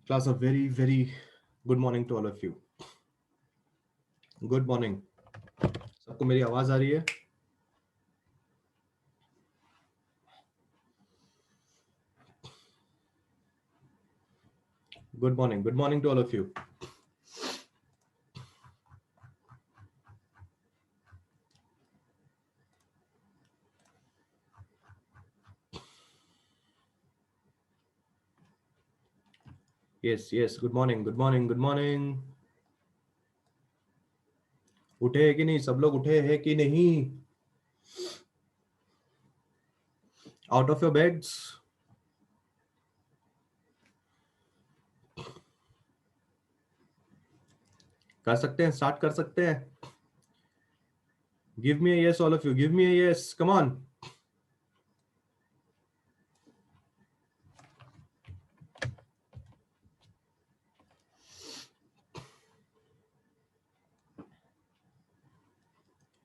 Class, a very good morning to all of you. Good morning. सबको मेरी आवाज आ रही है? Good morning to all of you. Yes, good morning. उठे हैं कि नहीं? सब लोग उठे हैं कि नहीं? Out of your beds? कर सकते हैं, स्टार्ट कर सकते हैं. Give me a yes, all of you. Give me a yes. Come on.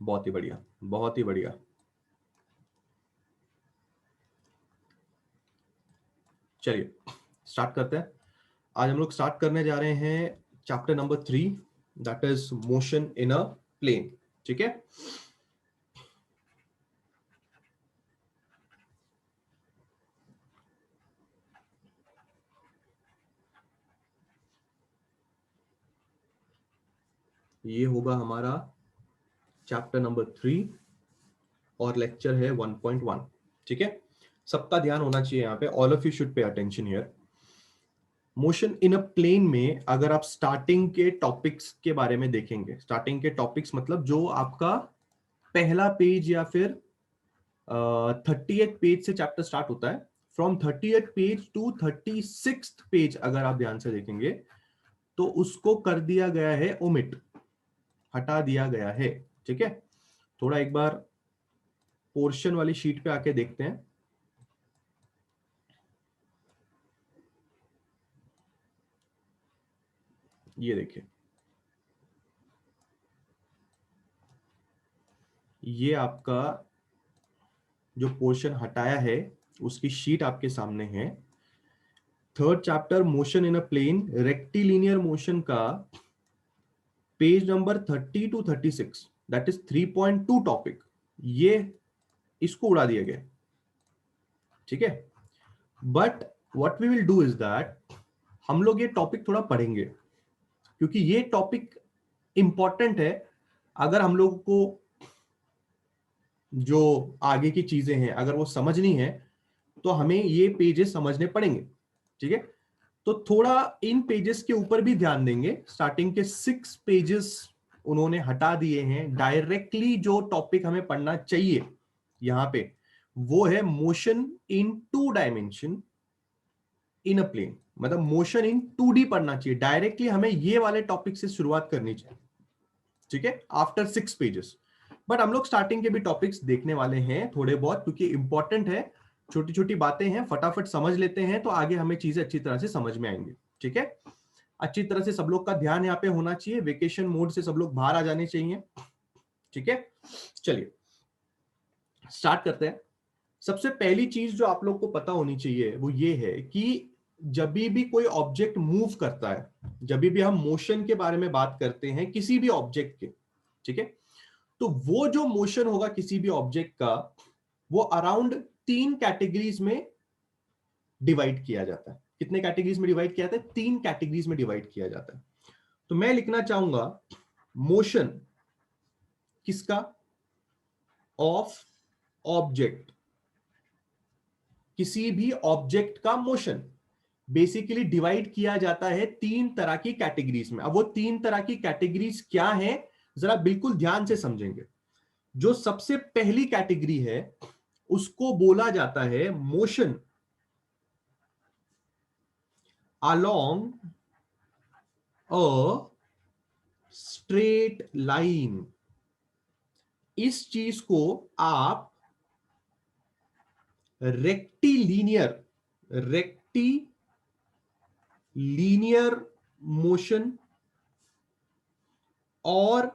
बहुत ही बढ़िया, बहुत ही बढ़िया. चलिए स्टार्ट करते हैं. आज हम लोग स्टार्ट करने जा रहे हैं chapter number 3, that is motion in a plane. ठीक है. ये होगा हमारा चैप्टर नंबर 3 और लेक्चर है 1.1. ठीक है. सबका ध्यान होना चाहिए यहाँ पे. All of you should pay attention here. Motion in a plane में अगर आप स्टार्टिंग के टॉपिक्स के बारे में देखेंगे, स्टार्टिंग के टॉपिक्स मतलब जो आपका पहला पेज या फिर 30th पेज से चैप्टर स्टार्ट होता है. From 30th page to 36th page अगर आप ध्यान से देखेंगे तो उसको कर दिया गया है ओमिट, हटा दिया गया है. ठीक है. थोड़ा एक बार पोर्शन वाली शीट पे आके देखते हैं. ये देखिए, ये आपका जो पोर्शन हटाया है उसकी शीट आपके सामने है. Third chapter motion in a plane rectilinear motion का page number 30 to 36, that is 3.2 topic. ये इसको उड़ा दिया गया. ठीक है. But what we will do is that हम लोग ये टॉपिक थोड़ा पढ़ेंगे क्योंकि ये टॉपिक इंपॉर्टेंट है. अगर हम लोग को जो आगे की चीजें हैं अगर वो समझनी है तो हमें ये पेजेस समझने पड़ेंगे. ठीक है. तो थोड़ा इन पेजेस के ऊपर भी ध्यान देंगे. स्टार्टिंग के 6 पेजेस उन्होंने हटा दिए हैं. डायरेक्टली जो टॉपिक हमें पढ़ना चाहिए यहां पे वो है motion in 2 dimension in a plane. मतलब मोशन इन 2D पढ़ना चाहिए. डायरेक्टली हमें ये वाले टॉपिक से शुरुआत करनी चाहिए. ठीक है. After 6 pages. बट हम लोग स्टार्टिंग के भी टॉपिक्स देखने वाले हैं थोड़े बहुत क्योंकि इंपॉर्टेंट है. छोटी छोटी बातें हैं, फटाफट समझ लेते हैं तो आगे हमें चीजें अच्छी तरह से समझ में आएंगी. ठीक है. अच्छी तरह से सब लोग का ध्यान यहाँ पे होना चाहिए. वेकेशन मोड से सब लोग बाहर आ जाने चाहिए. ठीक है. चलिए स्टार्ट करते हैं. सबसे पहली चीज जो आप लोग को पता होनी चाहिए वो ये है कि जब भी कोई ऑब्जेक्ट मूव करता है, जब भी हम मोशन के बारे में बात करते हैं किसी भी ऑब्जेक्ट के, ठीक है, तो वो जो मोशन होगा किसी भी ऑब्जेक्ट का वो अराउंड 3 कैटेगरीज में डिवाइड किया जाता है. कितने कैटेगरीज में डिवाइड किया जाता है? 3 कैटेगरीज में डिवाइड किया जाता है. तो मैं लिखना चाहूंगा मोशन किसका? Of object. किसी भी ऑब्जेक्ट का मोशन बेसिकली डिवाइड किया जाता है 3 तरह की कैटेगरीज में. अब वो 3 तरह की कैटेगरीज क्या है जरा बिल्कुल ध्यान से समझेंगे. जो सबसे पहली कैटेगरी है उसको बोला जाता है motion along a straight line. इस चीज को आप रेक्टिलीनियर मोशन और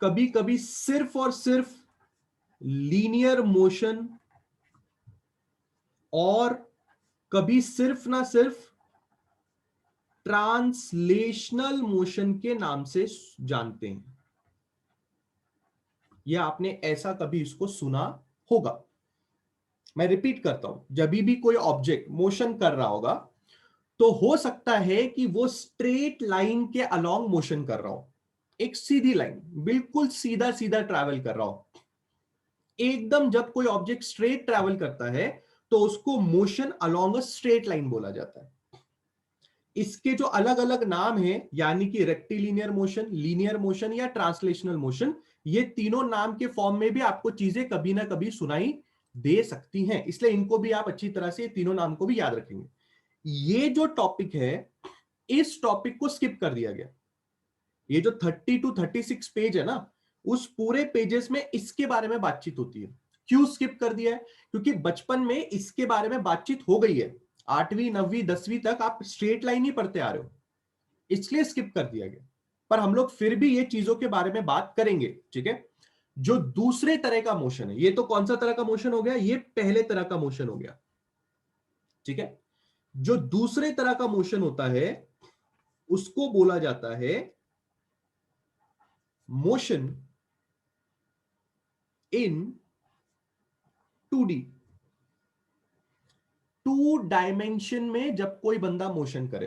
कभी कभी सिर्फ और सिर्फ लीनियर मोशन और कभी सिर्फ ना सिर्फ ट्रांसलेशनल मोशन के नाम से जानते हैं। या आपने ऐसा कभी इसको सुना होगा। मैं रिपीट करता हूं, जब भी कोई ऑब्जेक्ट मोशन कर रहा होगा तो हो सकता है कि वो स्ट्रेट लाइन के अलोंग मोशन कर रहा हो, एक सीधी लाइन, बिल्कुल सीधा सीधा ट्रैवल कर रहा हो। एकदम जब कोई ऑब्जेक्ट स्ट्रेट ट्रैवल करता है तो उसको motion along a straight line बोला जाता है। इसके जो अलग अलग नाम हैं, यानी कि रेक्टिलिनियर मोशन, लीनियर मोशन या ट्रांसलेशनल मोशन, ये तीनों नाम के फॉर्म में भी आपको चीजें कभी ना कभी सुनाई दे सकती हैं, इसलिए इनको भी आप अच्छी तरह से तीनों नाम को भी याद रखेंगे। ये जो टॉपिक है, इस टॉपिक को स्किप कर दिया गया। ये जो 30 to 36 पेज है ना, उस पूरे पेजेस में इसके बारे में बातचीत होती है। क्यों स्किप कर दिया है? क्योंकि बचपन में इसके बारे में बातचीत हो गई है, 8वीं 9वीं 10वीं तक आप स्ट्रेट लाइन ही पढ़ते आ रहे हो, इसलिए स्किप कर दिया गया। पर हम लोग फिर भी ये चीजों के बारे में बात करेंगे, ठीक है। जो दूसरे तरह का मोशन है, ये तो कौन सा तरह का मोशन हो गया? ये पहले तरह का मोशन हो गया, ठीक है। जो दूसरे तरह का मोशन होता है उसको बोला जाता है मोशन इन 2D। 2 डायमेंशन में जब कोई बंदा मोशन करे।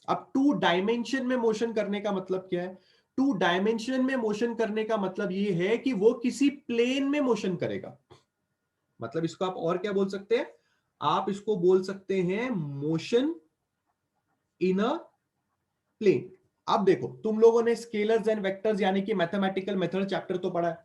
अब 2 डायमेंशन में मोशन करने का मतलब क्या है? 2 डायमेंशन में मोशन करने का मतलब ये है कि वो किसी प्लेन में मोशन करेगा। मतलब इसको आप और क्या बोल सकते हैं? आप इसको बोल सकते हैं मोशन इन अ प्लेन। अब देखो, तुम लोगों ने स्केलर्स एंड वेक्टर्स यानी कि मैथमेटिकल मेथड चैप्टर तो पढ़ा है,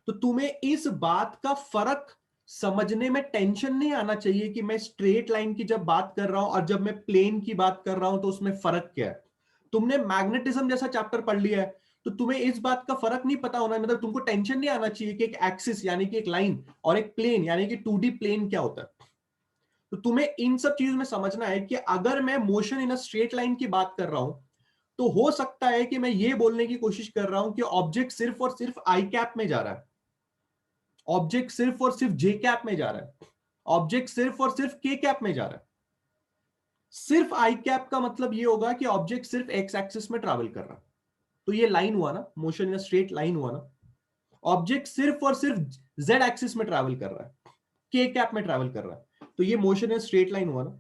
तो तुम्हें इस बात का फर्क समझने में टेंशन नहीं आना चाहिए कि मैं स्ट्रेट लाइन की जब बात कर रहा हूं और जब मैं प्लेन की बात कर रहा हूं तो उसमें फर्क क्या है। तुमने मैग्नेटिज्म जैसा चैप्टर पढ़ लिया है, तो तुम्हें इस बात का फर्क नहीं पता होना, मतलब तुमको टेंशन नहीं आना चाहिए कि एक एक्सिस यानी कि एक लाइन और एक प्लेन यानी कि 2D प्लेन क्या होता है। तो तुम्हें इन सब चीजों में समझना है कि अगर मैं motion in a straight line की बात कर रहा हूं तो हो सकता है कि मैं ये बोलने की कोशिश कर रहा हूं कि ऑब्जेक्ट सिर्फ और सिर्फ आई कैप में जा रहा है, ऑब्जेक्ट सिर्फ और सिर्फ जे कैप में जा रहा है, ऑब्जेक्ट सिर्फ और सिर्फ के कैप में जा रहा है। सिर्फ आई कैप का मतलब ये होगा कि ऑब्जेक्ट सिर्फ एक्स एक्सिस में ट्रैवल कर रहा है, तो ये लाइन हुआ ना, मोशन इन स्ट्रेट लाइन हुआ ना। ऑब्जेक्ट सिर्फ और सिर्फ जेड एक्सिस में ट्रैवल कर रहा है, के कैप में ट्रैवल कर रहा है, तो ये मोशन इन स्ट्रेट लाइन हुआ ना।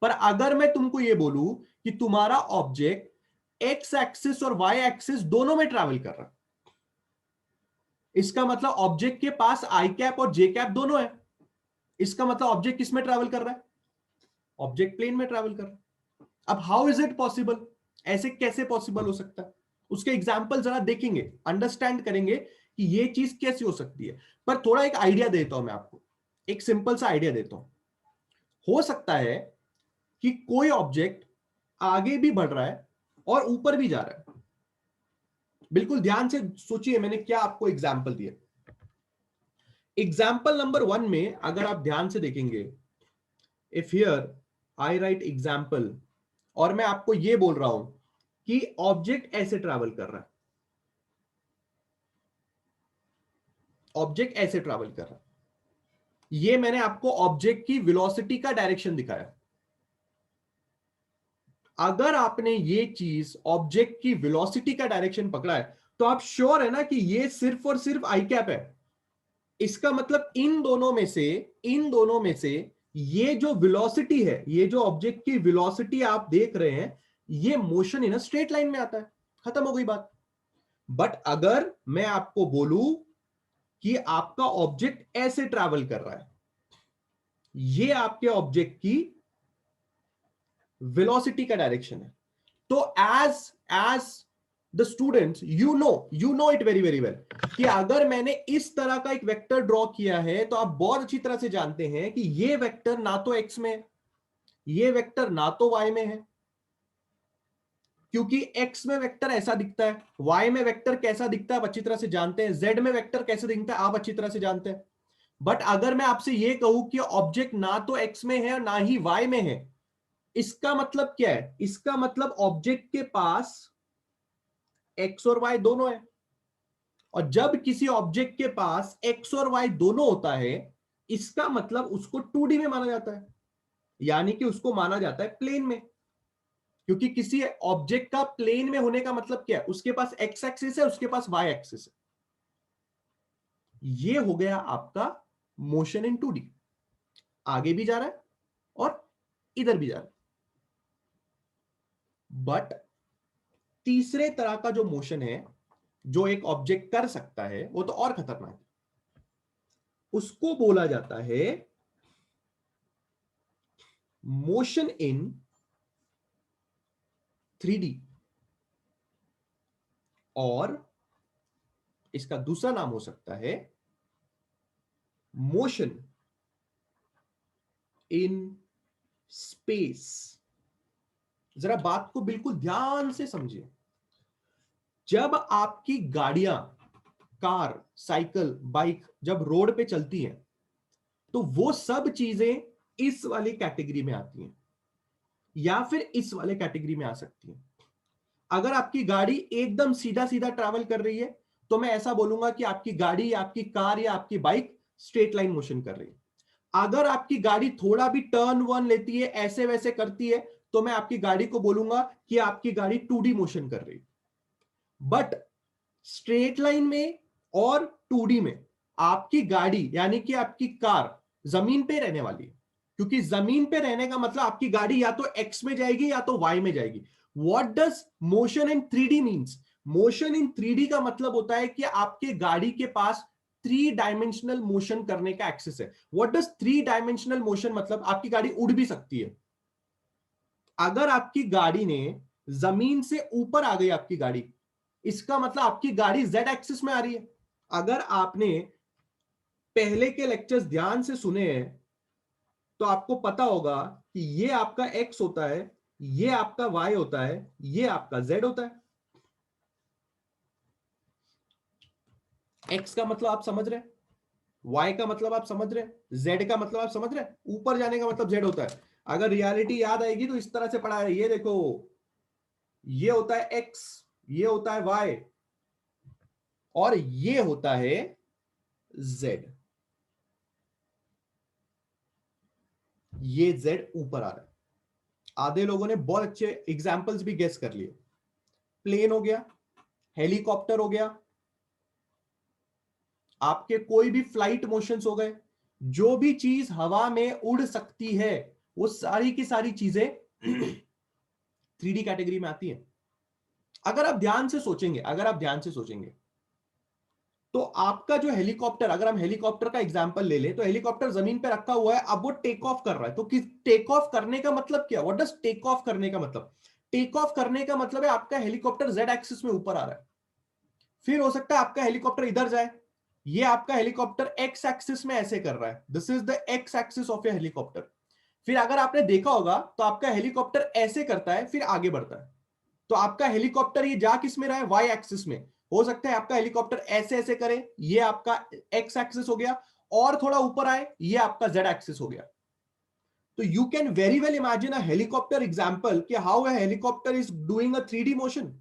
पर अगर मैं तुमको ये बोलूं कि तुम्हारा ऑब्जेक्ट एक्स एक्सिस और वाई एक्सिस दोनों में ट्रैवल कर रहा है, इसका मतलब ऑब्जेक्ट के पास आई कैप और जे कैप दोनों है। इसका मतलब ऑब्जेक्ट किस में ट्रैवल कर रहा है? ऑब्जेक्ट प्लेन में ट्रैवल कर रहा है। अब हाउ इज इट पॉसिबल? ऐसे कैसे पॉसिबल हो सकता है? उसके एग्जाम्पल जरा देखेंगे, अंडरस्टैंड करेंगे कि ये चीज कैसी हो सकती है। पर थोड़ा एक आइडिया देता हूं मैं आपको, एक सिंपल सा आइडिया देता हूं। हो सकता है कि कोई ऑब्जेक्ट आगे भी बढ़ रहा है और ऊपर भी जा रहा है। बिल्कुल ध्यान से सोचिए मैंने क्या आपको एग्जाम्पल दिया। एग्जाम्पल नंबर 1 में अगर आप ध्यान से देखेंगे, if here I right example और मैं आपको यह बोल रहा हूं कि ऑब्जेक्ट ऐसे ट्रैवल कर रहा है, ऑब्जेक्ट ऐसे ट्रैवल कर रहा है, ये मैंने आपको ऑब्जेक्ट की वेलोसिटी का डायरेक्शन दिखाया। अगर आपने ये चीज ऑब्जेक्ट की वेलोसिटी का डायरेक्शन पकड़ा है तो आप श्योर है ना कि ये सिर्फ और सिर्फ आई कैप है। इसका मतलब इन दोनों में से ये जो वेलोसिटी है, ये जो ऑब्जेक्ट की वेलोसिटी आप देख रहे हैं, ये motion in a straight line में आता है। खत्म हो गई बात। बट अगर मैं आपको बोलूं कि आपका ऑब्जेक्ट ऐसे ट्रैवल कर रहा है, ये आपके ऑब्जेक्ट की वेलोसिटी का डायरेक्शन है, तो as as the students you know it very very well कि अगर मैंने इस तरह का एक वेक्टर ड्रॉ किया है तो आप बहुत अच्छी तरह से जानते हैं कि ये वेक्टर ना तो एक्स में है, ये वेक्टर ना तो वाई में है, क्योंकि एक्स में वेक्टर ऐसा दिखता है, वाई में वेक्टर कैसा दिखता है आप अच्छी तरह से जानते हैं, जेड में वेक्टर कैसे दिखता है आप अच्छी तरह से जानते हैं। बट अगर मैं आपसे यह कहूं कि ऑब्जेक्ट ना तो एक्स में है और ना ही वाई में है, इसका मतलब क्या है? इसका मतलब ऑब्जेक्ट के पास एक्स और वाई दोनों है, और जब किसी ऑब्जेक्ट के पास एक्स और वाई दोनों होता है, इसका मतलब उसको 2D में माना जाता है, यानी कि उसको माना जाता है प्लेन में। क्योंकि किसी ऑब्जेक्ट का प्लेन में होने का मतलब क्या है, उसके पास एक्स एक्सिस है, उसके पास वाई एक्सिस है। ये हो गया आपका मोशन इन 2D, आगे भी जा रहा है और इधर भी जा रहा है। बट तीसरे तरह का जो मोशन है जो एक ऑब्जेक्ट कर सकता है वो तो और खतरनाक है, उसको बोला जाता है मोशन इन 3D, और इसका दूसरा नाम हो सकता है मोशन इन स्पेस। जरा बात को बिल्कुल ध्यान से समझिए। जब आपकी गाड़ियां, कार, साइकिल, बाइक जब रोड पे चलती हैं तो वो सब चीजें इस वाली कैटेगरी में आती हैं या फिर इस वाले कैटेगरी में आ सकती हैं। अगर आपकी गाड़ी एकदम सीधा सीधा ट्रैवल कर रही है तो मैं ऐसा बोलूंगा कि आपकी गाड़ी या आपकी कार या आपकी बाइक स्ट्रेट लाइन मोशन कर रही है। अगर आपकी गाड़ी थोड़ा भी टर्न वन लेती है, ऐसे वैसे करती है, तो मैं आपकी गाड़ी को बोलूंगा कि आपकी गाड़ी 2D मोशन कर रही है। बट स्ट्रेट लाइन में और 2D में आपकी गाड़ी यानी कि आपकी कार जमीन पे रहने वाली है, क्योंकि जमीन पे रहने का मतलब आपकी गाड़ी या तो एक्स में जाएगी या तो वाई में जाएगी। What does motion in 3D means? Motion in 3D का मतलब होता है कि आपके गाड़ी के पास 3 डायमेंशनल मोशन करने का एक्सेस है। व्हाट डज 3 डायमेंशनल मोशन मतलब? आपकी गाड़ी उड़ भी सकती है। अगर आपकी गाड़ी ने जमीन से ऊपर आ गई आपकी गाड़ी, इसका मतलब आपकी गाड़ी जेड एक्सिस में आ रही है। अगर आपने पहले के लेक्चर्स ध्यान से सुने हैं तो आपको पता होगा कि ये आपका एक्स होता है, ये आपका वाई होता है, ये आपका जेड होता है। एक्स का मतलब आप समझ रहे हैं, वाई का मतलब आप समझ रहे हैं, जेड का मतलब आप समझ रहे हैं। ऊपर जाने का मतलब जेड होता है। अगर रियलिटी याद आएगी तो इस तरह से पढ़ा है, ये देखो, ये होता है एक्स, ये होता है वाई, और ये होता है जेड। ये जेड ऊपर आ रहा है। आधे लोगों ने बहुत अच्छे एग्जाम्पल्स भी गेस कर लिए। प्लेन हो गया, हेलीकॉप्टर हो गया, आपके कोई भी फ्लाइट मोशंस हो गए, जो भी चीज हवा में उड़ सकती है वो सारी की सारी चीजें 3D कैटेगरी में आती हैं। अगर आप ध्यान से सोचेंगे, अगर आप ध्यान से सोचेंगे तो आपका जो हेलीकॉप्टर, अगर हम हेलीकॉप्टर का एग्जांपल ले ले तो हेलीकॉप्टर जमीन पे रखा हुआ है, अब वो टेक ऑफ कर रहा है। तो किस टेक ऑफ करने का मतलब क्या? व्हाट डज टेक ऑफ करने का मतलब? टेक ऑफ करने का मतलब है आपका हेलीकॉप्टर जेड एक्सिस में ऊपर आ रहा है। फिर हो सकता है आपका हेलीकॉप्टर इधर जाए, ये आपका हेलीकॉप्टर एक्स एक्सिस में ऐसे कर रहा है, this is the X axis of your helicopter. फिर अगर आपने देखा होगा तो आपका हेलीकॉप्टर ऐसे करता है फिर आगे बढ़ता है, तो आपका हेलीकॉप्टर ये जा किस में रहा है? वाई एक्सिस में। हो सकता है आपका हेलीकॉप्टर ऐसे ऐसे करे, ये आपका एक्स एक्सिस हो गया, और थोड़ा ऊपर आए, ये आपका जेड एक्सिस हो गया। तो you can very well imagine a helicopter example कि how a helicopter is doing a 3D मोशन।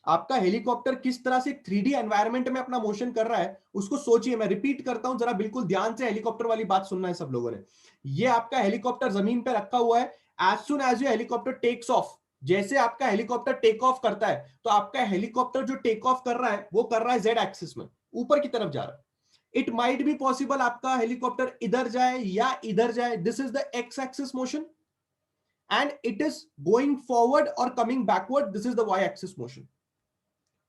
आपका हेलीकॉप्टर किस तरह से 3D एनवायरनमेंट में अपना मोशन कर रहा है उसको सोचिए। मैं रिपीट करता हूं, जरा बिल्कुल ध्यान से हेलीकॉप्टर वाली बात सुनना है सब लोगों ने। ये आपका हेलीकॉप्टर जमीन पे रखा हुआ है। As soon as you helicopter takes off, जैसे आपका हेलीकॉप्टर टेक ऑफ करता है तो आपका हेलीकॉप्टर जो टेक ऑफ कर रहा है वो कर रहा है जेड एक्सिस में, ऊपर की तरफ जा रहा है। इट माइट बी पॉसिबल आपका हेलीकॉप्टर इधर जाए या इधर जाए, this is the X axis motion, and it is going forward और coming backward, this is the Y axis motion.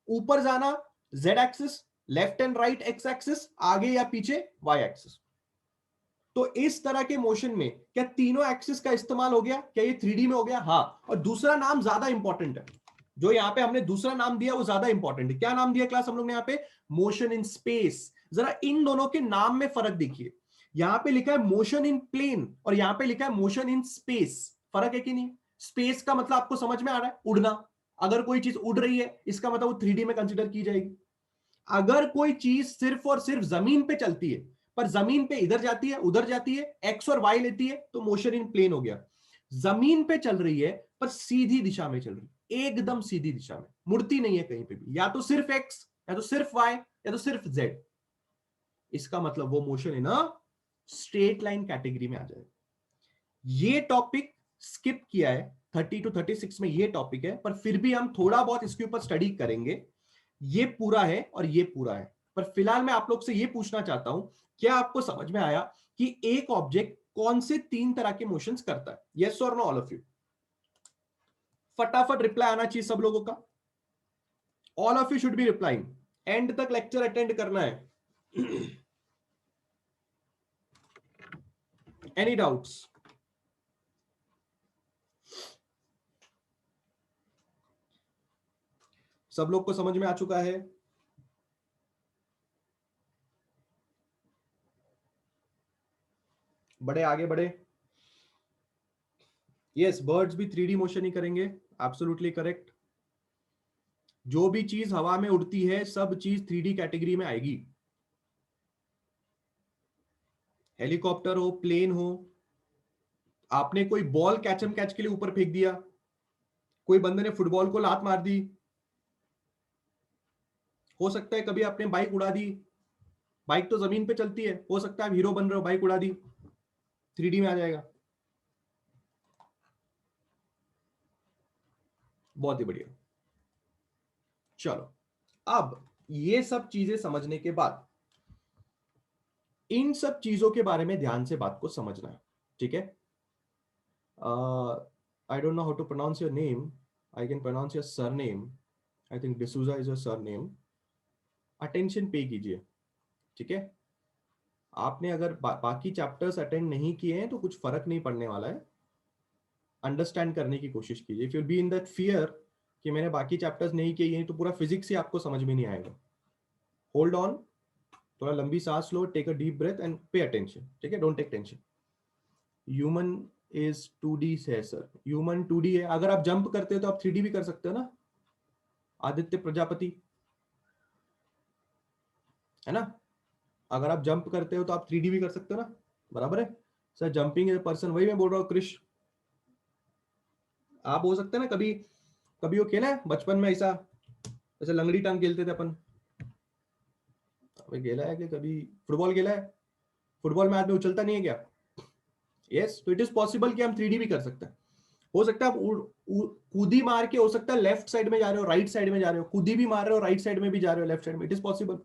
ऊपर जाना Z axis, left and right X axis, आगे या पीछे वाई एक्सिस। तो इस तरह के मोशन में क्या तीनों एक्सिस का इस्तेमाल हो गया? क्या ये 3D में हो गया? हाँ। और दूसरा नाम ज्यादा इंपॉर्टेंट है, जो यहां पे हमने दूसरा नाम दिया वो ज्यादा इंपॉर्टेंट है। क्या नाम दिया क्लास हम लोग ने यहां पे? Motion in space. जरा इन दोनों के नाम में फर्क देखिए। यहां पे लिखा है मोशन इन प्लेन और यहां पे लिखा है मोशन इन स्पेस। फर्क है कि नहीं? स्पेस का मतलब आपको समझ में आ रहा है, उड़ना। अगर कोई चीज उड़ रही है इसका मतलब वो 3D में कंसिडर की जाएगी। अगर कोई चीज सिर्फ और सिर्फ जमीन पे चलती है, पर जमीन पे इधर जाती है उधर जाती है, एक्स और वाई लेती है, तो मोशन इन प्लेन हो गया। जमीन पे चल रही है पर सीधी दिशा में चल रही है, एकदम सीधी दिशा में, मुड़ती नहीं है कहीं पे भी, या तो सिर्फ एक्स या तो सिर्फ वाई या तो सिर्फ जेड, इसका मतलब वो motion in a straight line category में आ जाएगा। ये टॉपिक स्किप किया है 30 to 36 में ये टॉपिक है, पर फिर भी हम थोड़ा बहुत इसके ऊपर स्टडी करेंगे। ये पूरा है और ये पूरा है, पर फिलहाल मैं आप लोग से ये पूछना चाहता हूं, क्या आपको समझ में आया कि एक ऑब्जेक्ट कौन से 3 तरह के मोशंस करता है? यस और नो ऑल ऑफ यू? फटाफट रिप्लाई आना चाहिए सब लोगों का। All of you should be replying, and तक लेक्चर अटेंड करना है। Any doubts? सब लोग को समझ में आ चुका है? बड़े आगे बढ़े। यस, बर्ड्स भी 3D मोशन ही करेंगे, एब्सोल्युटली करेक्ट। जो भी चीज हवा में उड़ती है सब चीज 3D कैटेगरी में आएगी। हेलीकॉप्टर हो, प्लेन हो, आपने कोई बॉल कैचम कैच के लिए ऊपर फेंक दिया, कोई बंदे ने फुटबॉल को लात मार दी, हो सकता है कभी आपने बाइक उड़ा दी, बाइक तो जमीन पे चलती है, हो सकता है आप हीरो बन रहे हो, बाइक उड़ा दी, 3D में आ जाएगा। बहुत ही बढ़िया। चलो, अब ये सब चीजें समझने के बाद इन सब चीजों के बारे में ध्यान से बात को समझना है, ठीक है? I don't know how to pronounce your name, I can pronounce your surname, I think D'Souza is your surname. Attention पे कीजिए, ठीक है? आपने अगर बाकी चैप्टर्स अटेंड नहीं किए हैं तो कुछ फर्क नहीं पड़ने वाला है, अंडरस्टैंड करने की कोशिश कीजिए। If you be in that fear कि मैंने बाकी चैप्टर्स नहीं किए हैं तो पूरा फिजिक्स ही आपको समझ में नहीं आएगा। होल्ड ऑन, थोड़ा लंबी सांस लो, take a deep breath and pay attention, ठीक है? Don't take tension. Human is 2D है सर, ह्यूमन 2D है। अगर आप जंप करते हो तो आप 3D भी कर सकते हो ना, आदित्य प्रजापति, है ना? अगर आप जंप करते हो तो आप 3D भी कर सकते हो ना, बराबर है sir? Jumping is a person, वही मैं बोल रहा हूँ कृष। आप हो सकते हैं ना, कभी कभी वो खेला है बचपन में ऐसा, जैसे लंगड़ी टांग खेलते थे अपन, खेला है कि कभी फुटबॉल खेला है? फुटबॉल में आदमी उछलता नहीं है क्या? यस, तो इट इज पॉसिबल कि हम 3D भी कर सकते हैं। हो सकता है आप कूदी मार के, हो सकता है लेफ्ट साइड में जा रहे हो, राइट साइड में जा रहे हो, कूदी भी मार रहे हो, राइट साइड में भी जा रहे हो, लेफ्ट साइड में, इट इज पॉसिबल।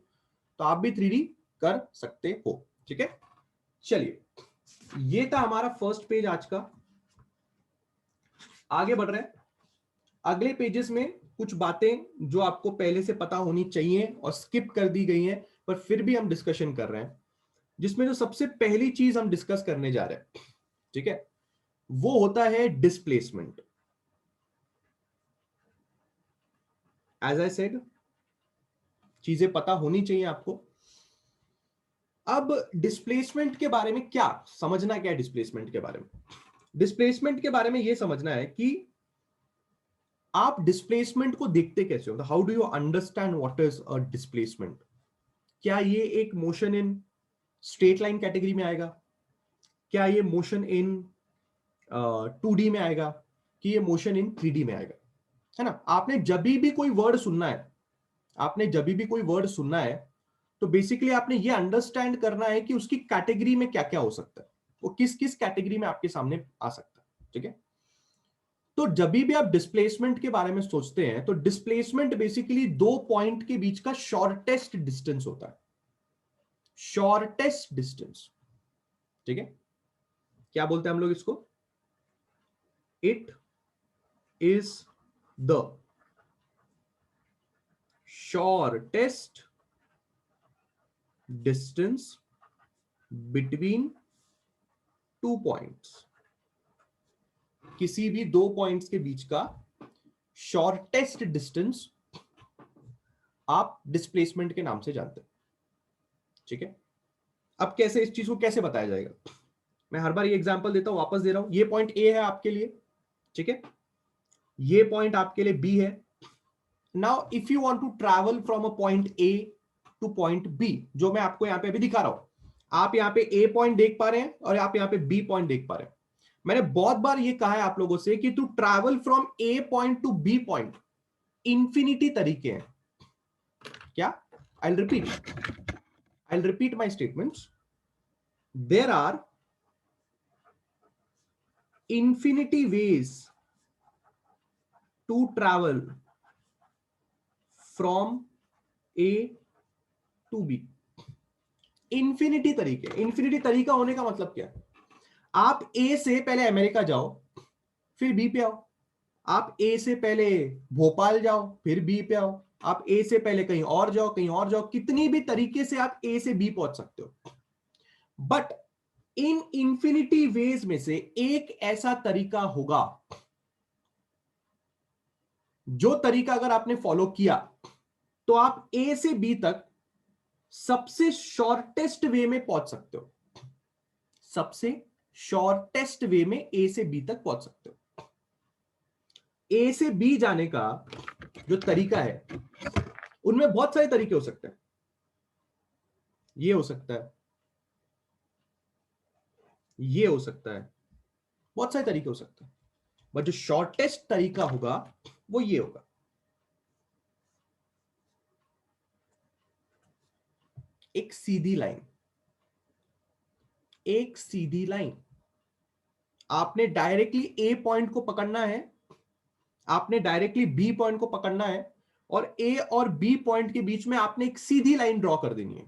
तो आप भी 3D कर सकते हो, ठीक है? चलिए, ये था हमारा फर्स्ट पेज आज का। आगे बढ़ रहे हैं। अगले पेजेस में कुछ बातें जो आपको पहले से पता होनी चाहिए और स्किप कर दी गई हैं, पर फिर भी हम डिस्कशन कर रहे हैं, जिसमें जो सबसे पहली चीज हम डिस्कस करने जा रहे हैं, ठीक है, वो होता है डिस्प्लेसमेंट। एज आई सेड, चीजें पता होनी चाहिए आपको। अब डिस्प्लेसमेंट के बारे में क्या समझना, क्या है डिस्प्लेसमेंट के बारे में? डिस्प्लेसमेंट के बारे में यह समझना है कि आप डिस्प्लेसमेंट को देखते कैसे हो, how do you understand what is a displacement? क्या ये एक motion in straight line category में आएगा? क्या ये मोशन इन 2D में आएगा? कि ये मोशन इन 3D में आएगा? है ना? आपने जब भी कोई वर्ड सुनना है, आपने जब भी कोई वर्ड सुनना है, तो बेसिकली आपने ये अंडरस्टैंड करना है कि उसकी कैटेगरी में क्या क्या हो सकता है, वो किस किस कैटेगरी में आपके सामने आ सकता है, ठीक है? तो जब भी आप डिस्प्लेसमेंट के बारे में सोचते हैं तो डिस्प्लेसमेंट बेसिकली दो पॉइंट के बीच का शॉर्टेस्ट डिस्टेंस होता है, शॉर्टेस्ट डिस्टेंस, ठीक है? क्या बोलते हैं हम लोग इसको? It is the shortest distance between two points. किसी भी दो पॉइंट्स के बीच का शॉर्टेस्ट डिस्टेंस आप डिस्प्लेसमेंट के नाम से जानते हैं, ठीक है? अब कैसे इस चीज को कैसे बताया जाएगा? मैं हर बार ये एग्जांपल देता हूं, वापस दे रहा हूं। ये पॉइंट ए है आपके लिए, ठीक है? ये पॉइंट आपके लिए बी है। Now if you want to travel from a point A to point B, जो मैं आपको यहां पे अभी दिखा रहा हूं, आप यहां पे ए पॉइंट देख पा रहे हैं और आप यहां पे बी पॉइंट देख पा रहे हैं। मैंने बहुत बार ये कहा है आप लोगों से कि to travel from A point to B point infinity तरीके हैं। क्या? I repeat my statements. There are infinity ways to travel from A to B. Infinity तरीके। इंफिनिटी तरीका होने का मतलब क्या है? आप ए से पहले अमेरिका जाओ, फिर बी पे आओ। आप ए से पहले भोपाल जाओ, फिर बी पे आओ। आप ए से पहले कहीं और जाओ, कहीं और जाओ। कितनी भी तरीके से आप ए से बी पहुंच सकते हो। बट इन इंफिनिटी वेज में से एक ऐसा तरीका होगा, जो तरीका अगर आपने फॉलो किया तो आप ए से बी तक सबसे शॉर्टेस्ट वे में पहुंच सकते हो। सबसे शॉर्टेस्ट वे में ए से बी तक पहुंच सकते हो। ए से बी जाने का जो तरीका है, उनमें बहुत सारे तरीके हो सकते हैं। ये हो सकता है, ये हो सकता है, बहुत सारे तरीके हो सकते हैं। बट जो शॉर्टेस्ट तरीका होगा वो ये होगा। एक सीधी लाइन, एक सीधी लाइन। आपने डायरेक्टली ए पॉइंट को पकड़ना है, आपने डायरेक्टली बी पॉइंट को पकड़ना है, और ए और बी पॉइंट के बीच में आपने एक सीधी लाइन ड्रॉ कर देनी है।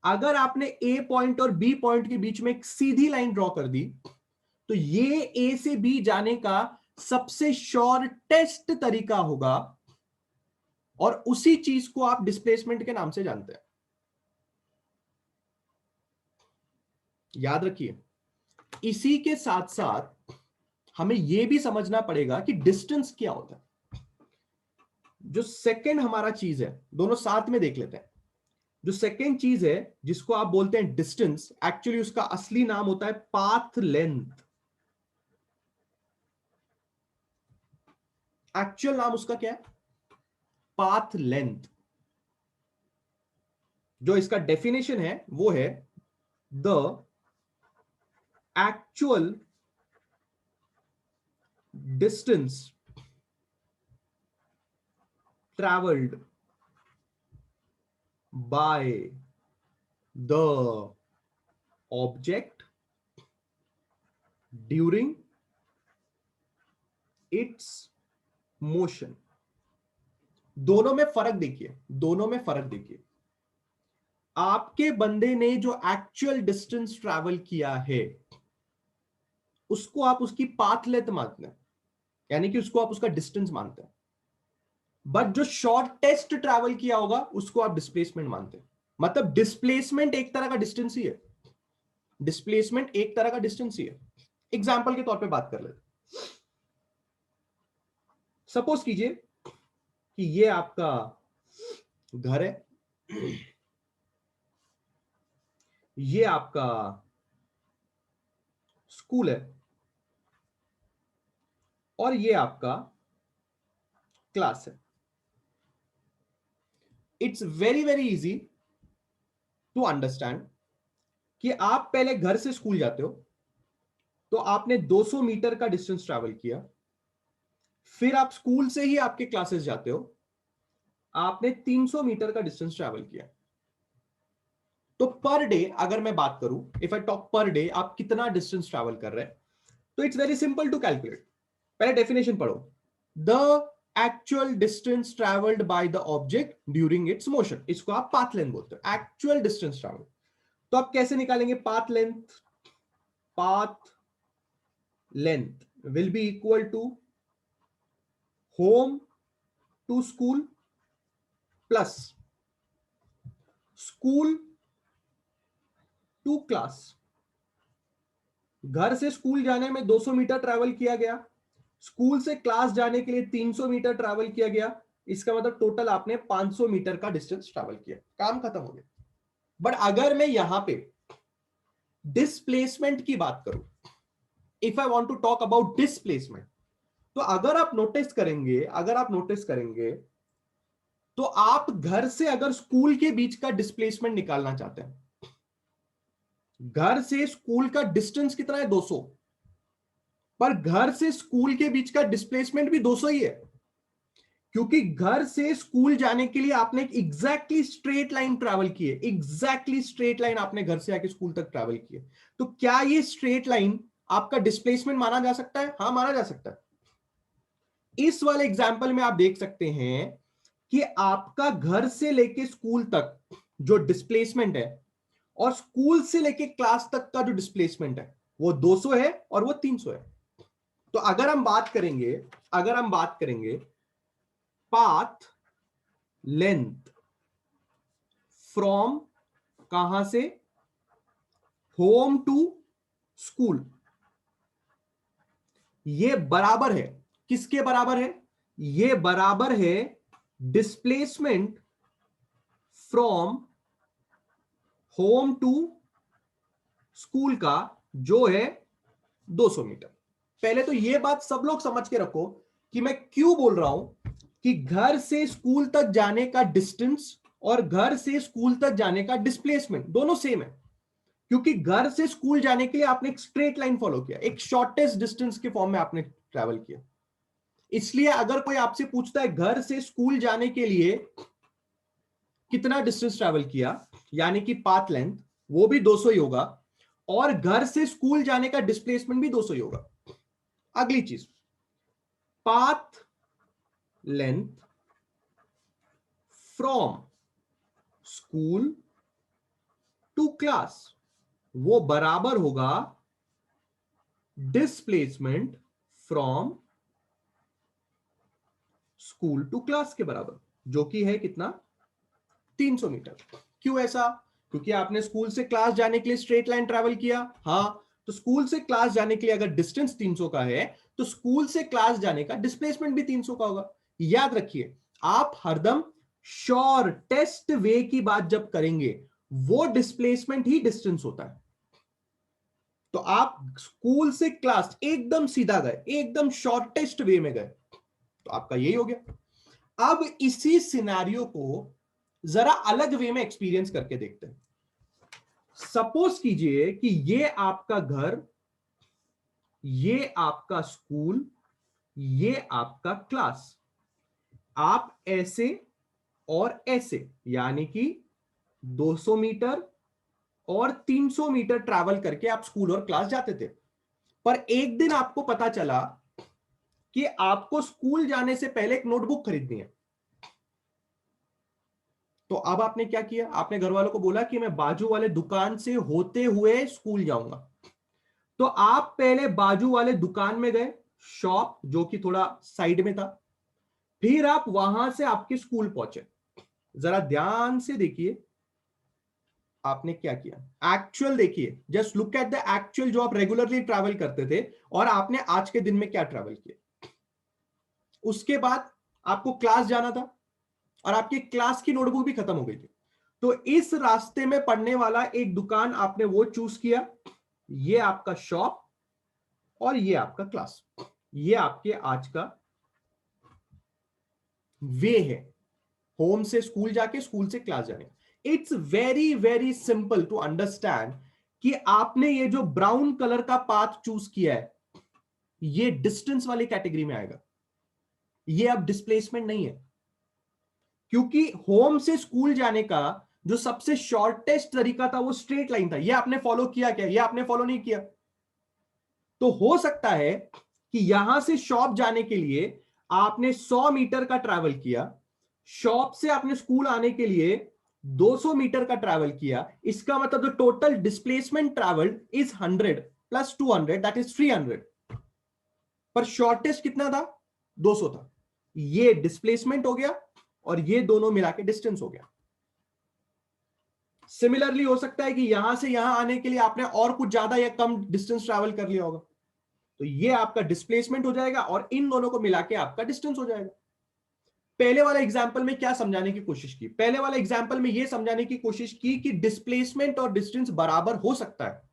अगर आपने ए पॉइंट और बी पॉइंट के बीच में एक सीधी लाइन ड्रॉ कर दी, तो ये ए से बी जाने का सबसे शॉर्टेस्ट तरीका होगा, और उसी चीज को आप डिस्प्लेसमेंट के नाम से जानते हैं। याद रखिए, इसी के साथ साथ हमें यह भी समझना पड़ेगा कि डिस्टेंस क्या होता है। जो सेकंड हमारा चीज है, दोनों साथ में देख लेते हैं। जो सेकंड चीज है जिसको आप बोलते हैं डिस्टेंस, एक्चुअली उसका असली नाम होता है पाथ लेंथ। एक्चुअल नाम उसका क्या है? Path length. जो इसका डेफिनेशन है वो है the actual distance travelled by the object during its motion. दोनों में फर्क देखिए, दोनों में फर्क देखिए। आपके बंदे ने जो एक्चुअल डिस्टेंस ट्रैवल किया है, उसको आप उसकी पाथ लेंथ मानते हैं, यानी कि उसको आप उसका डिस्टेंस मानते हैं। बट जो शॉर्टेस्ट ट्रैवल किया होगा उसको आप डिस्प्लेसमेंट मानते हैं। मतलब डिस्प्लेसमेंट एक तरह का डिस्टेंस ही है। डिस्प्लेसमेंट एक तरह का डिस्टेंस ही है। एग्जाम्पल के तौर पे बात कर लेते। सपोज कीजिए कि ये आपका घर है, ये आपका स्कूल है, और ये आपका क्लास है। It's very very easy to understand कि आप पहले घर से स्कूल जाते हो तो आपने 200 मीटर का डिस्टेंस ट्रैवल किया, फिर आप स्कूल से ही आपके क्लासेस जाते हो, आपने 300 मीटर का डिस्टेंस ट्रैवल किया। तो पर डे अगर मैं बात करूं, if I talk per day, आप कितना डिस्टेंस ट्रैवल कर रहे हैं, तो it's very simple to calculate. पहले डेफिनेशन पढ़ो, the actual distance travelled by the object during its motion. इसको आप पाथ लेंथ बोलते हो, एक्चुअल डिस्टेंस ट्रैवल। तो आप कैसे निकालेंगे path length? Path length will be equal to home to school plus school to class. घर से स्कूल जाने में 200 मीटर ट्रैवल किया गया, स्कूल से क्लास जाने के लिए 300 मीटर ट्रैवल किया गया। इसका मतलब टोटल आपने 500 मीटर का डिस्टेंस ट्रैवल किया, काम खत्म हो गया। बट अगर मैं यहां पे डिस्प्लेसमेंट की बात करूं, if I want to talk about displacement, तो अगर आप नोटिस करेंगे, तो आप घर से अगर स्कूल के बीच का डिस्प्लेसमेंट निकालना चाहते हैं, घर से स्कूल का डिस्टेंस कितना है? 200। पर घर से स्कूल के बीच का डिस्प्लेसमेंट भी 200 ही है, क्योंकि घर से स्कूल जाने के लिए आपने एक एग्जैक्टली स्ट्रेट लाइन ट्रैवल की है। एग्जैक्टली स्ट्रेट लाइन आपने घर से आके स्कूल तक ट्रैवल की है। तो क्या ये स्ट्रेट लाइन आपका डिस्प्लेसमेंट माना जा सकता है? हाँ, माना जा सकता है। इस वाले एग्जाम्पल में आप देख सकते हैं कि आपका घर से लेके स्कूल तक जो डिस्प्लेसमेंट है और स्कूल से लेके क्लास तक का जो डिस्प्लेसमेंट है वो 200 है और वो 300 है। तो अगर हम बात करेंगे पाथ लेंथ फ्रॉम कहां से, होम टू स्कूल, ये बराबर है, किसके बराबर है, ये बराबर है displacement from home to school का, जो है 200 मीटर। पहले तो ये बात सब लोग समझ के रखो कि मैं क्यों बोल रहा हूं कि घर से स्कूल तक जाने का डिस्टेंस और घर से स्कूल तक जाने का डिस्प्लेसमेंट दोनों सेम है। क्योंकि घर से स्कूल जाने के लिए आपने एक स्ट्रेट लाइन फॉलो किया, एक शॉर्टेस्ट डिस्टेंस के फॉर्म में आपने ट्रैवल किया। इसलिए अगर कोई आपसे पूछता है घर से स्कूल जाने के लिए कितना डिस्टेंस ट्रैवल किया, यानी कि पाथ लेंथ, वो भी 200 ही होगा, और घर से स्कूल जाने का डिस्प्लेसमेंट भी 200 ही होगा। अगली चीज, path length from school to class, वो बराबर होगा displacement from school to class के बराबर, जो कि है कितना, 300 मीटर। क्यों ऐसा, क्योंकि आपने स्कूल से क्लास जाने के लिए स्ट्रेट लाइन ट्रैवल किया। हाँ, तो स्कूल से क्लास जाने के लिए अगर डिस्टेंस 300 का है तो स्कूल से क्लास जाने का डिस्प्लेसमेंट भी 300 का होगा। याद रखिए, आप हरदम शॉर्टेस्ट वे की बात जब करेंगे वो डिस्प्लेसमेंट ही डिस्टेंस होता है। तो आप स्कूल से क्लास एकदम सीधा गए, एकदम शॉर्टेस्ट वे में गए, तो आपका यही हो गया। अब इसी सिनेरियो को जरा अलग वे में एक्सपीरियंस करके देखते हैं। सपोज कीजिए कि ये आपका घर, ये आपका स्कूल, ये आपका क्लास। आप ऐसे और ऐसे, यानी कि 200 मीटर और 300 मीटर ट्रैवल करके आप स्कूल और क्लास जाते थे। पर एक दिन आपको पता चला कि आपको स्कूल जाने से पहले एक नोटबुक खरीदनी है। तो अब आपने क्या किया, आपने घर वालों को बोला कि मैं बाजू वाले दुकान से होते हुए स्कूल जाऊंगा। तो आप पहले बाजू वाले दुकान में गए, शॉप जो कि थोड़ा साइड में था, फिर आप वहां से आपके स्कूल पहुंचे। जरा ध्यान से देखिए आपने क्या किया, एक्चुअल देखिए, just look at the actual जो आप रेगुलरली ट्रैवल करते थे और आपने आज के दिन में क्या ट्रैवल किया। उसके बाद आपको क्लास जाना था और आपकी क्लास की नोटबुक भी खत्म हो गई थी। तो इस रास्ते में पढ़ने वाला एक दुकान आपने वो चूज किया, ये आपका शॉप और ये आपका क्लास, ये आपके आज का वे है, होम से स्कूल जाके स्कूल से क्लास जाने। It's very very simple to understand कि आपने ये जो ब्राउन कलर का पाथ चूज किया है ये डिस्टेंस वाली कैटेगरी में आएगा, ये अब डिस्प्लेसमेंट नहीं है। क्योंकि होम से स्कूल जाने का जो सबसे शॉर्टेस्ट तरीका था वो स्ट्रेट लाइन था, ये आपने फॉलो किया क्या, ये आपने फॉलो नहीं किया। तो हो सकता है कि यहां से शॉप जाने के लिए आपने 100 मीटर का ट्रैवल किया, शॉप से आपने स्कूल आने के लिए 200 मीटर का ट्रैवल किया। इसका मतलब the total displacement travelled is 100 plus 200 that is 300। पर शॉर्टेस्ट कितना था, 200 था। ये डिस्प्लेसमेंट हो गया और ये दोनों मिला के डिस्टेंस हो गया। सिमिलरली हो सकता है कि यहां से यहां आने के लिए आपने और कुछ ज्यादा या कम डिस्टेंस ट्रैवल कर लिया होगा, तो ये आपका डिस्प्लेसमेंट हो जाएगा और इन दोनों को मिला के आपका डिस्टेंस हो जाएगा। पहले वाला एग्जांपल में क्या समझाने की कोशिश की, पहले वाला एग्जांपल में यह समझाने की कोशिश की कि डिस्प्लेसमेंट और डिस्टेंस बराबर हो सकता है।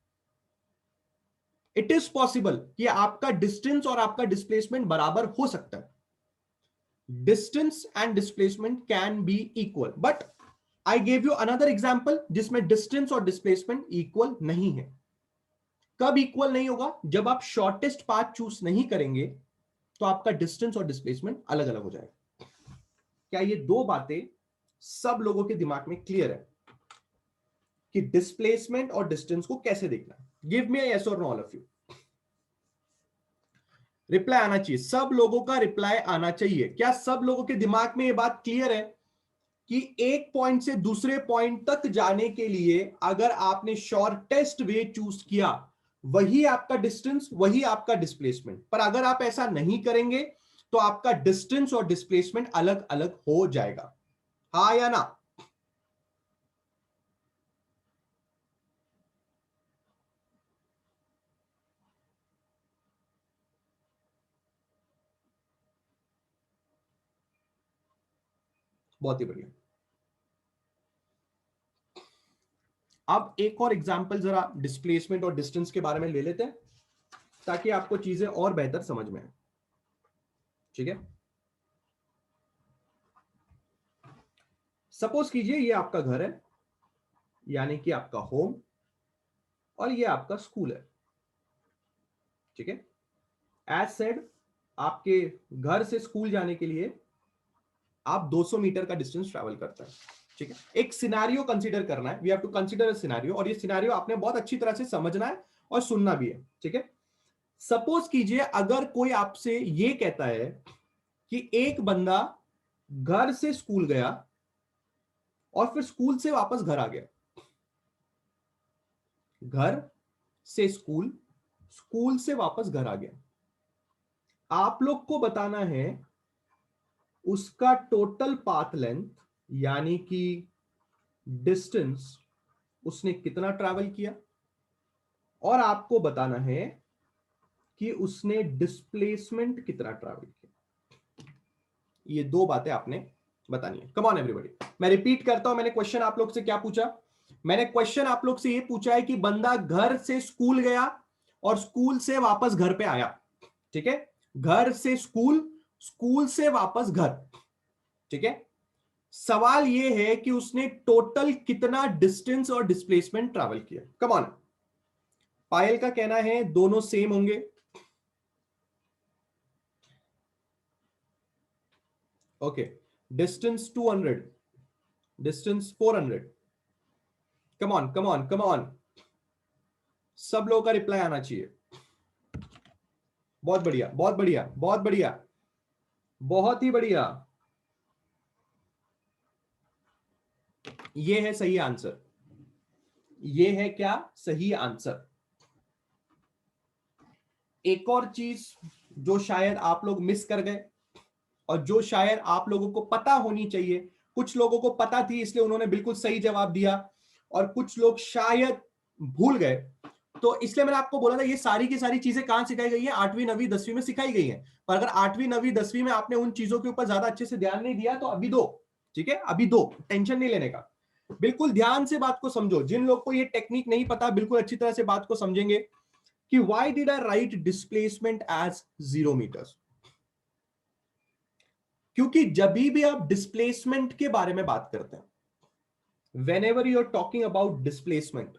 इट इज पॉसिबल कि आपका डिस्टेंस और आपका डिस्प्लेसमेंट बराबर हो सकता है। Distance and displacement can be equal, but I gave you another example जिसमें डिस्टेंस और डिस्प्लेसमेंट इक्वल नहीं है। कब इक्वल नहीं होगा, जब आप शॉर्टेस्ट पाथ चूज नहीं करेंगे तो आपका डिस्टेंस और डिस्प्लेसमेंट अलग अलग हो जाएगा। क्या ये दो बातें सब लोगों के दिमाग में क्लियर है कि डिस्प्लेसमेंट और डिस्टेंस को कैसे देखना है? गिव मी यस और know all of you. Reply आना चाहिए, सब लोगों का रिप्लाई आना चाहिए। क्या सब लोगों के दिमाग में ये बात क्लियर है कि एक पॉइंट से दूसरे पॉइंट तक जाने के लिए अगर आपने शॉर्टेस्ट वे चूज किया, वही आपका डिस्टेंस, वही आपका डिस्प्लेसमेंट। पर अगर आप ऐसा नहीं करेंगे तो आपका डिस्टेंस और डिस्प्लेसमेंट अलग अलग हो जाएगा। हाँ या ना? बहुत ही बढ़िया। अब एक और एग्जांपल जरा डिस्प्लेसमेंट और डिस्टेंस के बारे में ले लेते हैं ताकि आपको चीजें और बेहतर समझ में आए। ठीक है, सपोज कीजिए ये आपका घर है, यानी कि आपका होम, और ये आपका स्कूल है। ठीक है, एज सेड, आपके घर से स्कूल जाने के लिए आप 200 मीटर का डिस्टेंस ट्रैवल करते हैं। ठीक है, एक सिनेरियो कंसीडर करना है, we have to consider a scenario, और ये सिनेरियो आपने बहुत अच्छी तरह से समझना है और सुनना भी है। ठीक है, सपोज कीजिए अगर कोई आपसे ये कहता है कि एक बंदा घर से स्कूल गया और फिर स्कूल से वापस घर आ गया, घर से स्कूल, स्कूल से वापस घर आ गया। आप लोग को बताना है उसका टोटल पाथ लेंथ, यानी कि डिस्टेंस, उसने कितना ट्रैवल किया, और आपको बताना है कि उसने डिस्प्लेसमेंट कितना ट्रैवल किया। ये दो बातें आपने बतानी है। कम ऑन एवरीबॉडी, मैं रिपीट करता हूं, मैंने क्वेश्चन आप लोग से क्या पूछा? मैंने क्वेश्चन आप लोग से ये पूछा है कि बंदा घर से स्कूल गया और स्कूल से वापस घर पे आया। ठीक है, घर से स्कूल, स्कूल से वापस घर। ठीक है, सवाल यह है कि उसने टोटल कितना डिस्टेंस और डिस्प्लेसमेंट ट्रैवल किया। Come on. पायल का कहना है दोनों सेम होंगे। Okay, distance 200, distance 400। Come on come on come on, सब लोगों का रिप्लाई आना चाहिए। बहुत बढ़िया बहुत बढ़िया बहुत बढ़िया, बहुत ही बढ़िया। ये है सही आंसर, ये है क्या सही आंसर। एक और चीज जो शायद आप लोग मिस कर गए और जो शायद आप लोगों को पता होनी चाहिए, कुछ लोगों को पता थी इसलिए उन्होंने बिल्कुल सही जवाब दिया, और कुछ लोग शायद भूल गए, तो इसलिए मैंने आपको बोला था ये सारी की सारी चीजें कहां सिखाई गई है, 8वीं 9वीं 10वीं में सिखाई गई है। पर अगर 8वीं 9वीं 10वीं में आपने उन चीजों के ऊपर ज्यादा अच्छे से ध्यान नहीं दिया तो अभी दो। ठीक है, अभी दो, टेंशन नहीं लेने का, बिल्कुल ध्यान से बात को समझो। जिन लोग को ये टेक्निक नहीं पता, बिल्कुल अच्छी तरह से बात को समझेंगे कि why did I write displacement as 0 metres. क्योंकि जब भी आप डिस्प्लेसमेंट के बारे में बात करते हैं, whenever you are talking about displacement,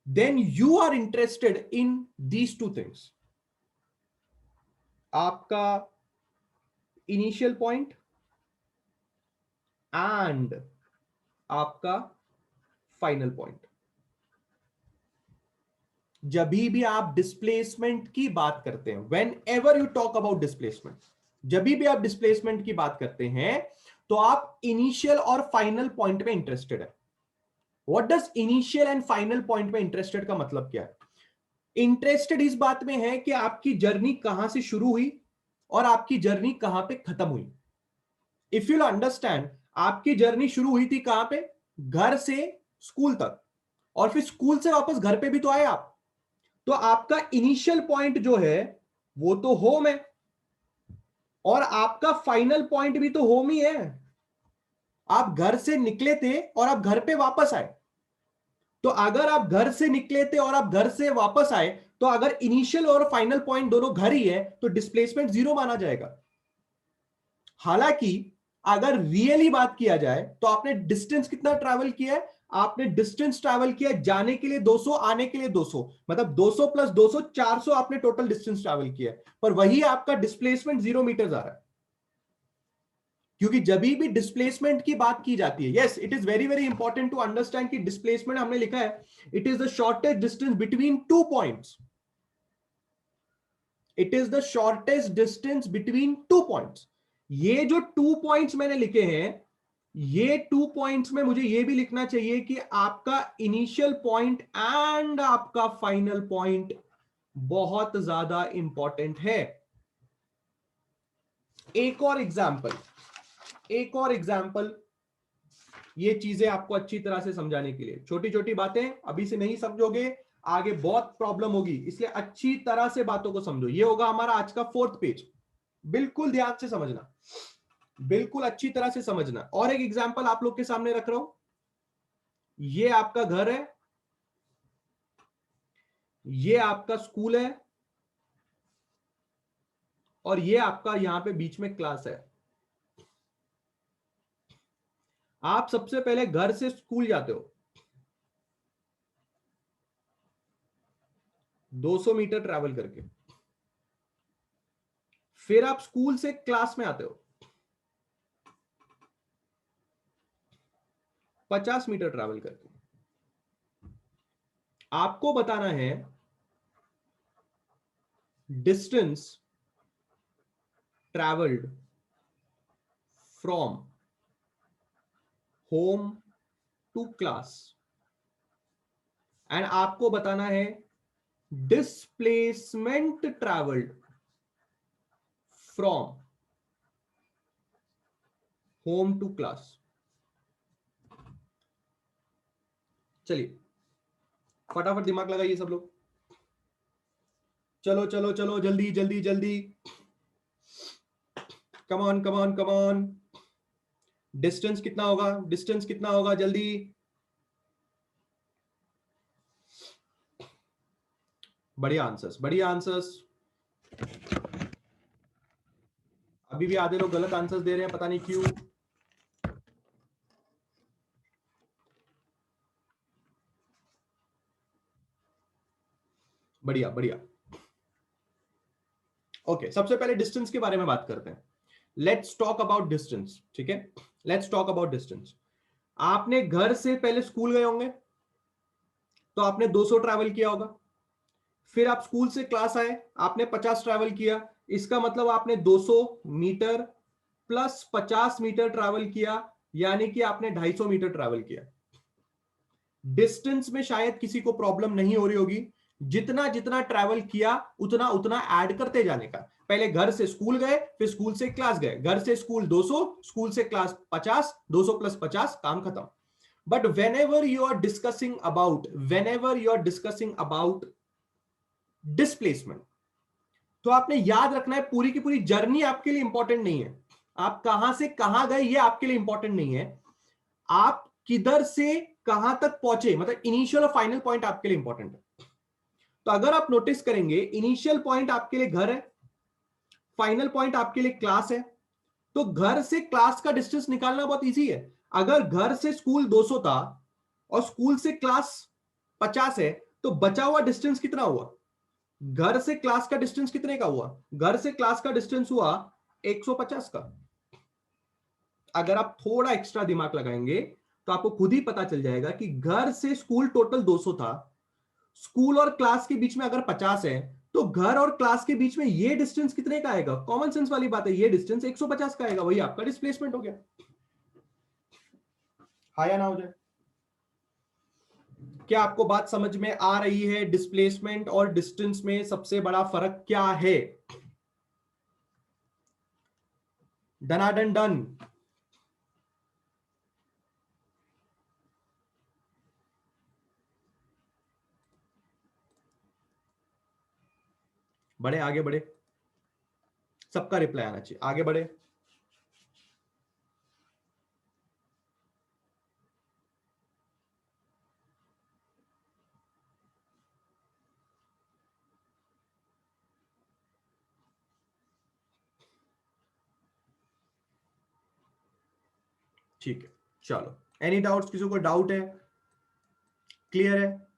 then you are interested in these two things, आपका इनिशियल पॉइंट एंड आपका फाइनल पॉइंट। जब भी आप डिस्प्लेसमेंट की बात करते हैं, when ever you talk about displacement, जब भी आप डिस्प्लेसमेंट की बात करते हैं तो आप इनिशियल और फाइनल पॉइंट में इंटरेस्टेड है। What does initial and final point में इंटरेस्टेड का मतलब क्या है? इंटरेस्टेड इस बात में है कि आपकी जर्नी कहां से शुरू हुई और आपकी जर्नी कहां पे खत्म हुई। इफ यू अंडरस्टैंड, आपकी जर्नी शुरू हुई थी कहां पे? घर से स्कूल तक, और फिर स्कूल से वापस घर पे भी तो आए आप, तो आपका इनिशियल पॉइंट जो है वो तो होम है, और आपका फाइनल पॉइंट भी तो होम ही है। आप घर से निकले थे और आप घर पे वापस आए, तो अगर आप घर से निकले थे और आप घर से वापस आए, तो अगर इनिशियल और फाइनल पॉइंट दोनों घर ही है तो डिस्प्लेसमेंट 0 माना जाएगा। हालांकि अगर रियली बात किया जाए तो आपने डिस्टेंस कितना ट्रैवल किया है? आपने डिस्टेंस ट्रैवल किया जाने के लिए 200, आने के लिए 200, मतलब 200 प्लस 200 400 आपने टोटल डिस्टेंस ट्रैवल किया है, पर वही आपका डिस्प्लेसमेंट 0 मीटर आ रहा है। क्योंकि जब भी डिस्प्लेसमेंट की बात की जाती है, yes it is very very important to understand कि डिस्प्लेसमेंट हमने लिखा है, it is the shortest distance between two points. It is the shortest distance between 2 points. ये जो 2 पॉइंट्स मैंने लिखे हैं, ये 2 पॉइंट्स में मुझे ये भी लिखना चाहिए कि आपका इनिशियल पॉइंट एंड आपका फाइनल पॉइंट बहुत ज्यादा इंपॉर्टेंट है। एक और एग्जाम्पल, ये चीजें आपको अच्छी तरह से समझाने के लिए, छोटी छोटी बातें अभी से नहीं समझोगे, आगे बहुत प्रॉब्लम होगी, इसलिए अच्छी तरह से बातों को समझो। ये होगा हमारा आज का 4th पेज, बिल्कुल ध्यान से समझना, बिल्कुल अच्छी तरह से समझना। और एक एग्जाम्पल आप लोग के सामने रख रहा हूं, ये आपका घर है, ये आपका स्कूल है, और ये आपका यहां पे बीच में क्लास है। आप सबसे पहले घर से स्कूल जाते हो, 200 मीटर ट्रैवल करके, फिर आप स्कूल से क्लास में आते हो, 50 मीटर ट्रैवल करके। आपको बताना है distance travelled from home to class, and आपको बताना है displacement travelled from home to class. चलिए फटाफट दिमाग लगाइए सब लोग, चलो चलो चलो, जल्दी जल्दी जल्दी, come on come on come on. Distance कितना होगा, डिस्टेंस कितना होगा, जल्दी। बढ़िया आंसर्स, बढ़िया आंसर्स। अभी भी आधे लोग गलत आंसर्स दे रहे हैं, पता नहीं क्यों। बढ़िया बढ़िया। ओके, सबसे पहले डिस्टेंस के बारे में बात करते हैं। लेट्स टॉक अबाउट डिस्टेंस, ठीक है, लेट्स टॉक अबाउट डिस्टेंस। आपने घर से पहले स्कूल गए होंगे, तो आपने 200 ट्रैवल किया होगा। फिर आप स्कूल से क्लास आए, आपने 50 ट्रैवल किया। इसका मतलब आपने 200 मीटर प्लस 50 मीटर ट्रैवल किया, यानी कि आपने 250 मीटर ट्रैवल किया। डिस्टेंस में शायद किसी को प्रॉब्लम नहीं हो रही होगी, जितना जितना ट्रैवल किया उतना उतना ऐड करते जाने का। पहले घर से स्कूल गए, फिर स्कूल से क्लास गए, घर से स्कूल 200, स्कूल से क्लास 50, 200 प्लस 50, काम खत्म। But whenever you are discussing about displacement, तो आपने याद रखना है पूरी की पूरी जर्नी आपके लिए इंपॉर्टेंट नहीं है। आप कहां से कहां गए ये आपके लिए इंपॉर्टेंट नहीं है, आप किधर से कहां तक पहुंचे, मतलब इनिशियल और फाइनल पॉइंट आपके लिए इंपॉर्टेंट है। तो अगर आप नोटिस करेंगे, इनिशियल पॉइंट आपके लिए घर है, फाइनल पॉइंट आपके लिए क्लास है, तो घर से क्लास का डिस्टेंस निकालना बहुत इजी है। अगर घर से स्कूल 200 था और स्कूल से क्लास 50 है, तो बचा हुआ डिस्टेंस कितना हुआ? घर से क्लास का डिस्टेंस कितने का हुआ? घर से क्लास का डिस्टेंस हुआ 150 का। अगर आप थोड़ा एक्स्ट्रा दिमाग लगाएंगे तो आपको खुद ही पता चल जाएगा कि घर से स्कूल टोटल 200 था, स्कूल और क्लास के बीच में अगर 50 है, तो घर और क्लास के बीच में ये डिस्टेंस कितने का आएगा? कॉमन सेंस वाली बात है, ये डिस्टेंस 150 का आएगा, वही आपका डिस्प्लेसमेंट हो गया। हाँ या ना हो जाए? क्या आपको बात समझ में आ रही है? डिस्प्लेसमेंट और डिस्टेंस में सबसे बड़ा फर्क क्या है? डनाडन डन। बढ़े, आगे बढ़े, सबका रिप्लाई आना चाहिए, आगे बढ़े। ठीक है, चलो, एनी डाउट्स? किसी को डाउट है? क्लियर है?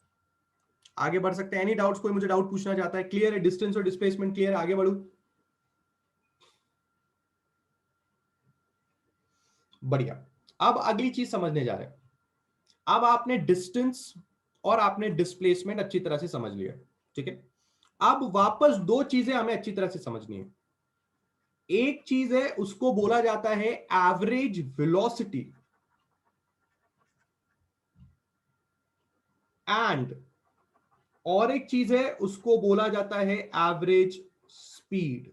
आगे बढ़ सकते हैं। Any doubts? कोई मुझे डाउट पूछना चाहता है? क्लियर है? डिस्टेंस और डिस्प्लेसमेंट क्लियर है? आगे बढ़ू? बढ़िया। अब अगली चीज समझने जा रहे हैं। अब आपने डिस्टेंस और आपने डिस्प्लेसमेंट अच्छी तरह से समझ लिया, ठीक है। अब वापस दो चीजें हमें अच्छी तरह से समझनी है। एक चीज है उसको बोला जाता है एवरेज वेलोसिटी, एंड और एक चीज है उसको बोला जाता है एवरेज स्पीड।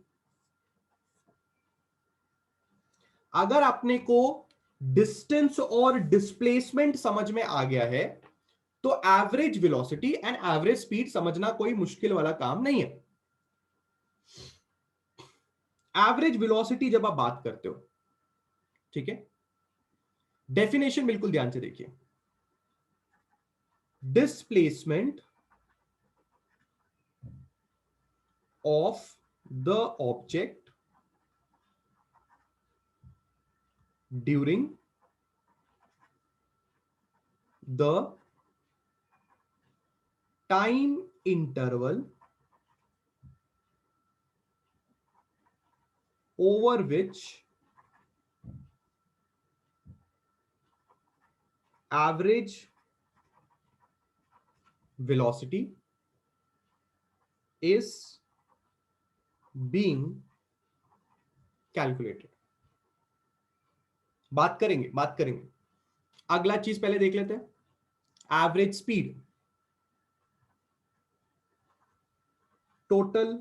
अगर अपने को डिस्टेंस और डिस्प्लेसमेंट समझ में आ गया है तो average velocity and average speed समझना कोई मुश्किल वाला काम नहीं है। एवरेज वेलोसिटी जब आप बात करते हो, ठीक है, डेफिनेशन बिल्कुल ध्यान से देखिए। Displacement of the object during the time interval over which average velocity is being calculated। बात करेंगे। अगला चीज पहले देख लेते हैं। Average speed, total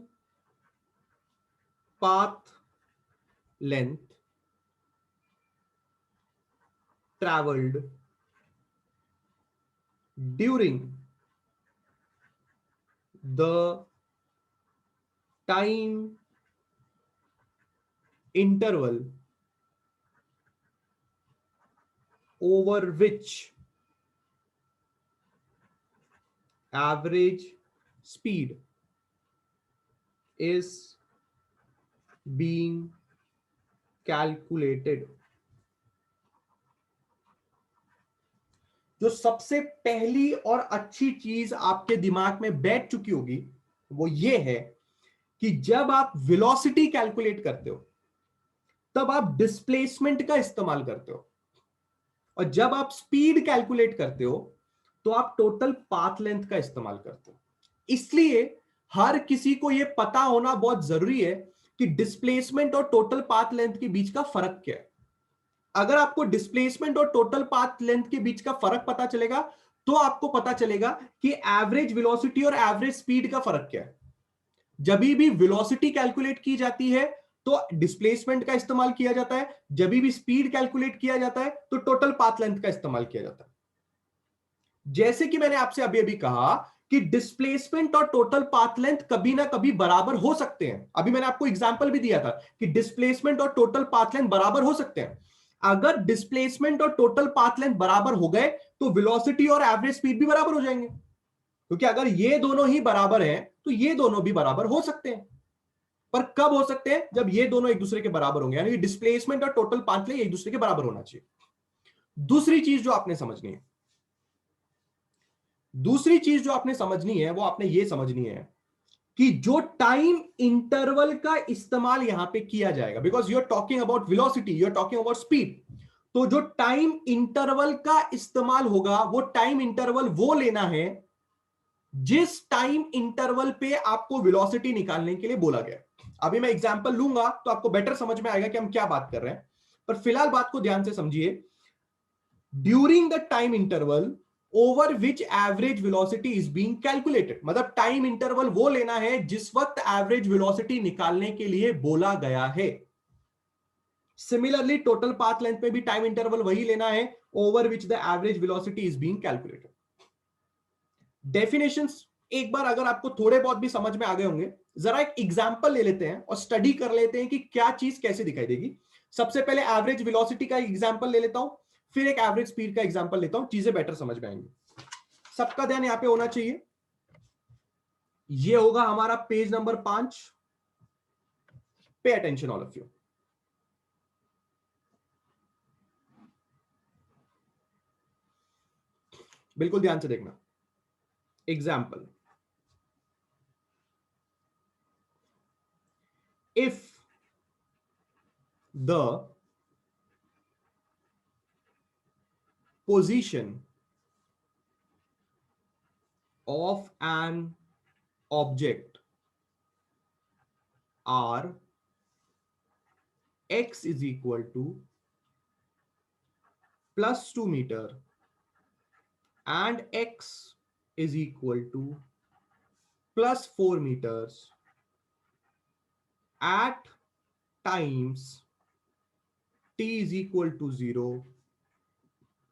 path length traveled during the time interval over which average speed is being calculated। जो सबसे पहली और अच्छी चीज आपके दिमाग में बैठ चुकी होगी वो ये है कि जब आप वेलोसिटी कैलकुलेट करते हो तब आप डिस्प्लेसमेंट का इस्तेमाल करते हो, और जब आप स्पीड कैलकुलेट करते हो तो आप टोटल पाथ लेंथ का इस्तेमाल करते हो। इसलिए हर किसी को यह पता होना बहुत जरूरी है कि डिस्प्लेसमेंट और टोटल पाथ लेंथ के बीच का फर्क क्या है। अगर आपको डिस्प्लेसमेंट और टोटल पाथ लेंथ के बीच का फर्क पता चलेगा तो आपको पता चलेगा कि एवरेज वेलोसिटी और एवरेज स्पीड का फर्क क्या है। जब भी वेलोसिटी कैलकुलेट की जाती है तो डिस्प्लेसमेंट का इस्तेमाल किया जाता है, जब भी स्पीड कैलकुलेट किया जाता है तो टोटल पाथ लेंथ का इस्तेमाल किया जाता है। जैसे कि मैंने आपसे अभी अभी कहा कि डिस्प्लेसमेंट और टोटल पाथ लेंथ कभी ना कभी बराबर हो सकते हैं। अभी मैंने आपको एग्जांपल भी दिया था कि डिस्प्लेसमेंट और टोटल पाथ लेंथ बराबर हो सकते हैं। अगर डिस्प्लेसमेंट और टोटल पाथ लेंथ बराबर हो गए तो वेलोसिटी और एवरेज स्पीड भी बराबर हो जाएंगे, क्योंकि अगर ये दोनों ही बराबर हैं तो ये दोनों भी बराबर हो सकते हैं। पर कब हो सकते हैं? जब ये दोनों एक दूसरे के बराबर होंगे, यानी डिस्प्लेसमेंट और टोटल पाथ लेंथ एक दूसरे के बराबर होना चाहिए। दूसरी चीज जो आपने समझनी है, वो आपने ये समझनी है कि जो टाइम इंटरवल का इस्तेमाल यहां पे किया जाएगा, because you are talking about velocity, you are talking about speed, तो जो टाइम इंटरवल का इस्तेमाल होगा वो टाइम इंटरवल वो लेना है जिस टाइम इंटरवल पे आपको वेलोसिटी निकालने के लिए बोला गया। अभी मैं एग्जांपल लूंगा तो आपको बेटर समझ में आएगा कि हम क्या बात कर रहे हैं, पर फिलहाल बात को ध्यान से समझिए। During the time interval over which average velocity is being calculated, मतलब टाइम इंटरवल वो लेना है जिस वक्त एवरेज वेलोसिटी निकालने के लिए बोला गया है। सिमिलरली टोटल पाथ लेंथ पे भी टाइम इंटरवल वही लेना है over which the average velocity is being calculated. Definitions एक बार अगर आपको थोड़े बहुत भी समझ में आ गए होंगे, जरा एक एग्जांपल ले लेते हैं और स्टडी कर लेते हैं कि क्या चीज कैसे दिखाई देगी। सबसे पहले एवरेज वेलोसिटी का एग्जांपल ले लेता हूं, फिर एक एवरेज स्पीड का एग्जांपल लेता हूं, चीजें बेटर समझ में आएंगी। सबका ध्यान यहां पे होना चाहिए। ये होगा हमारा page number 5। Pay attention all of you. बिल्कुल ध्यान से देखना। Example, if the position of an object r x is equal to plus 2 meter and x is equal to plus 4 meters at times t is equal to 0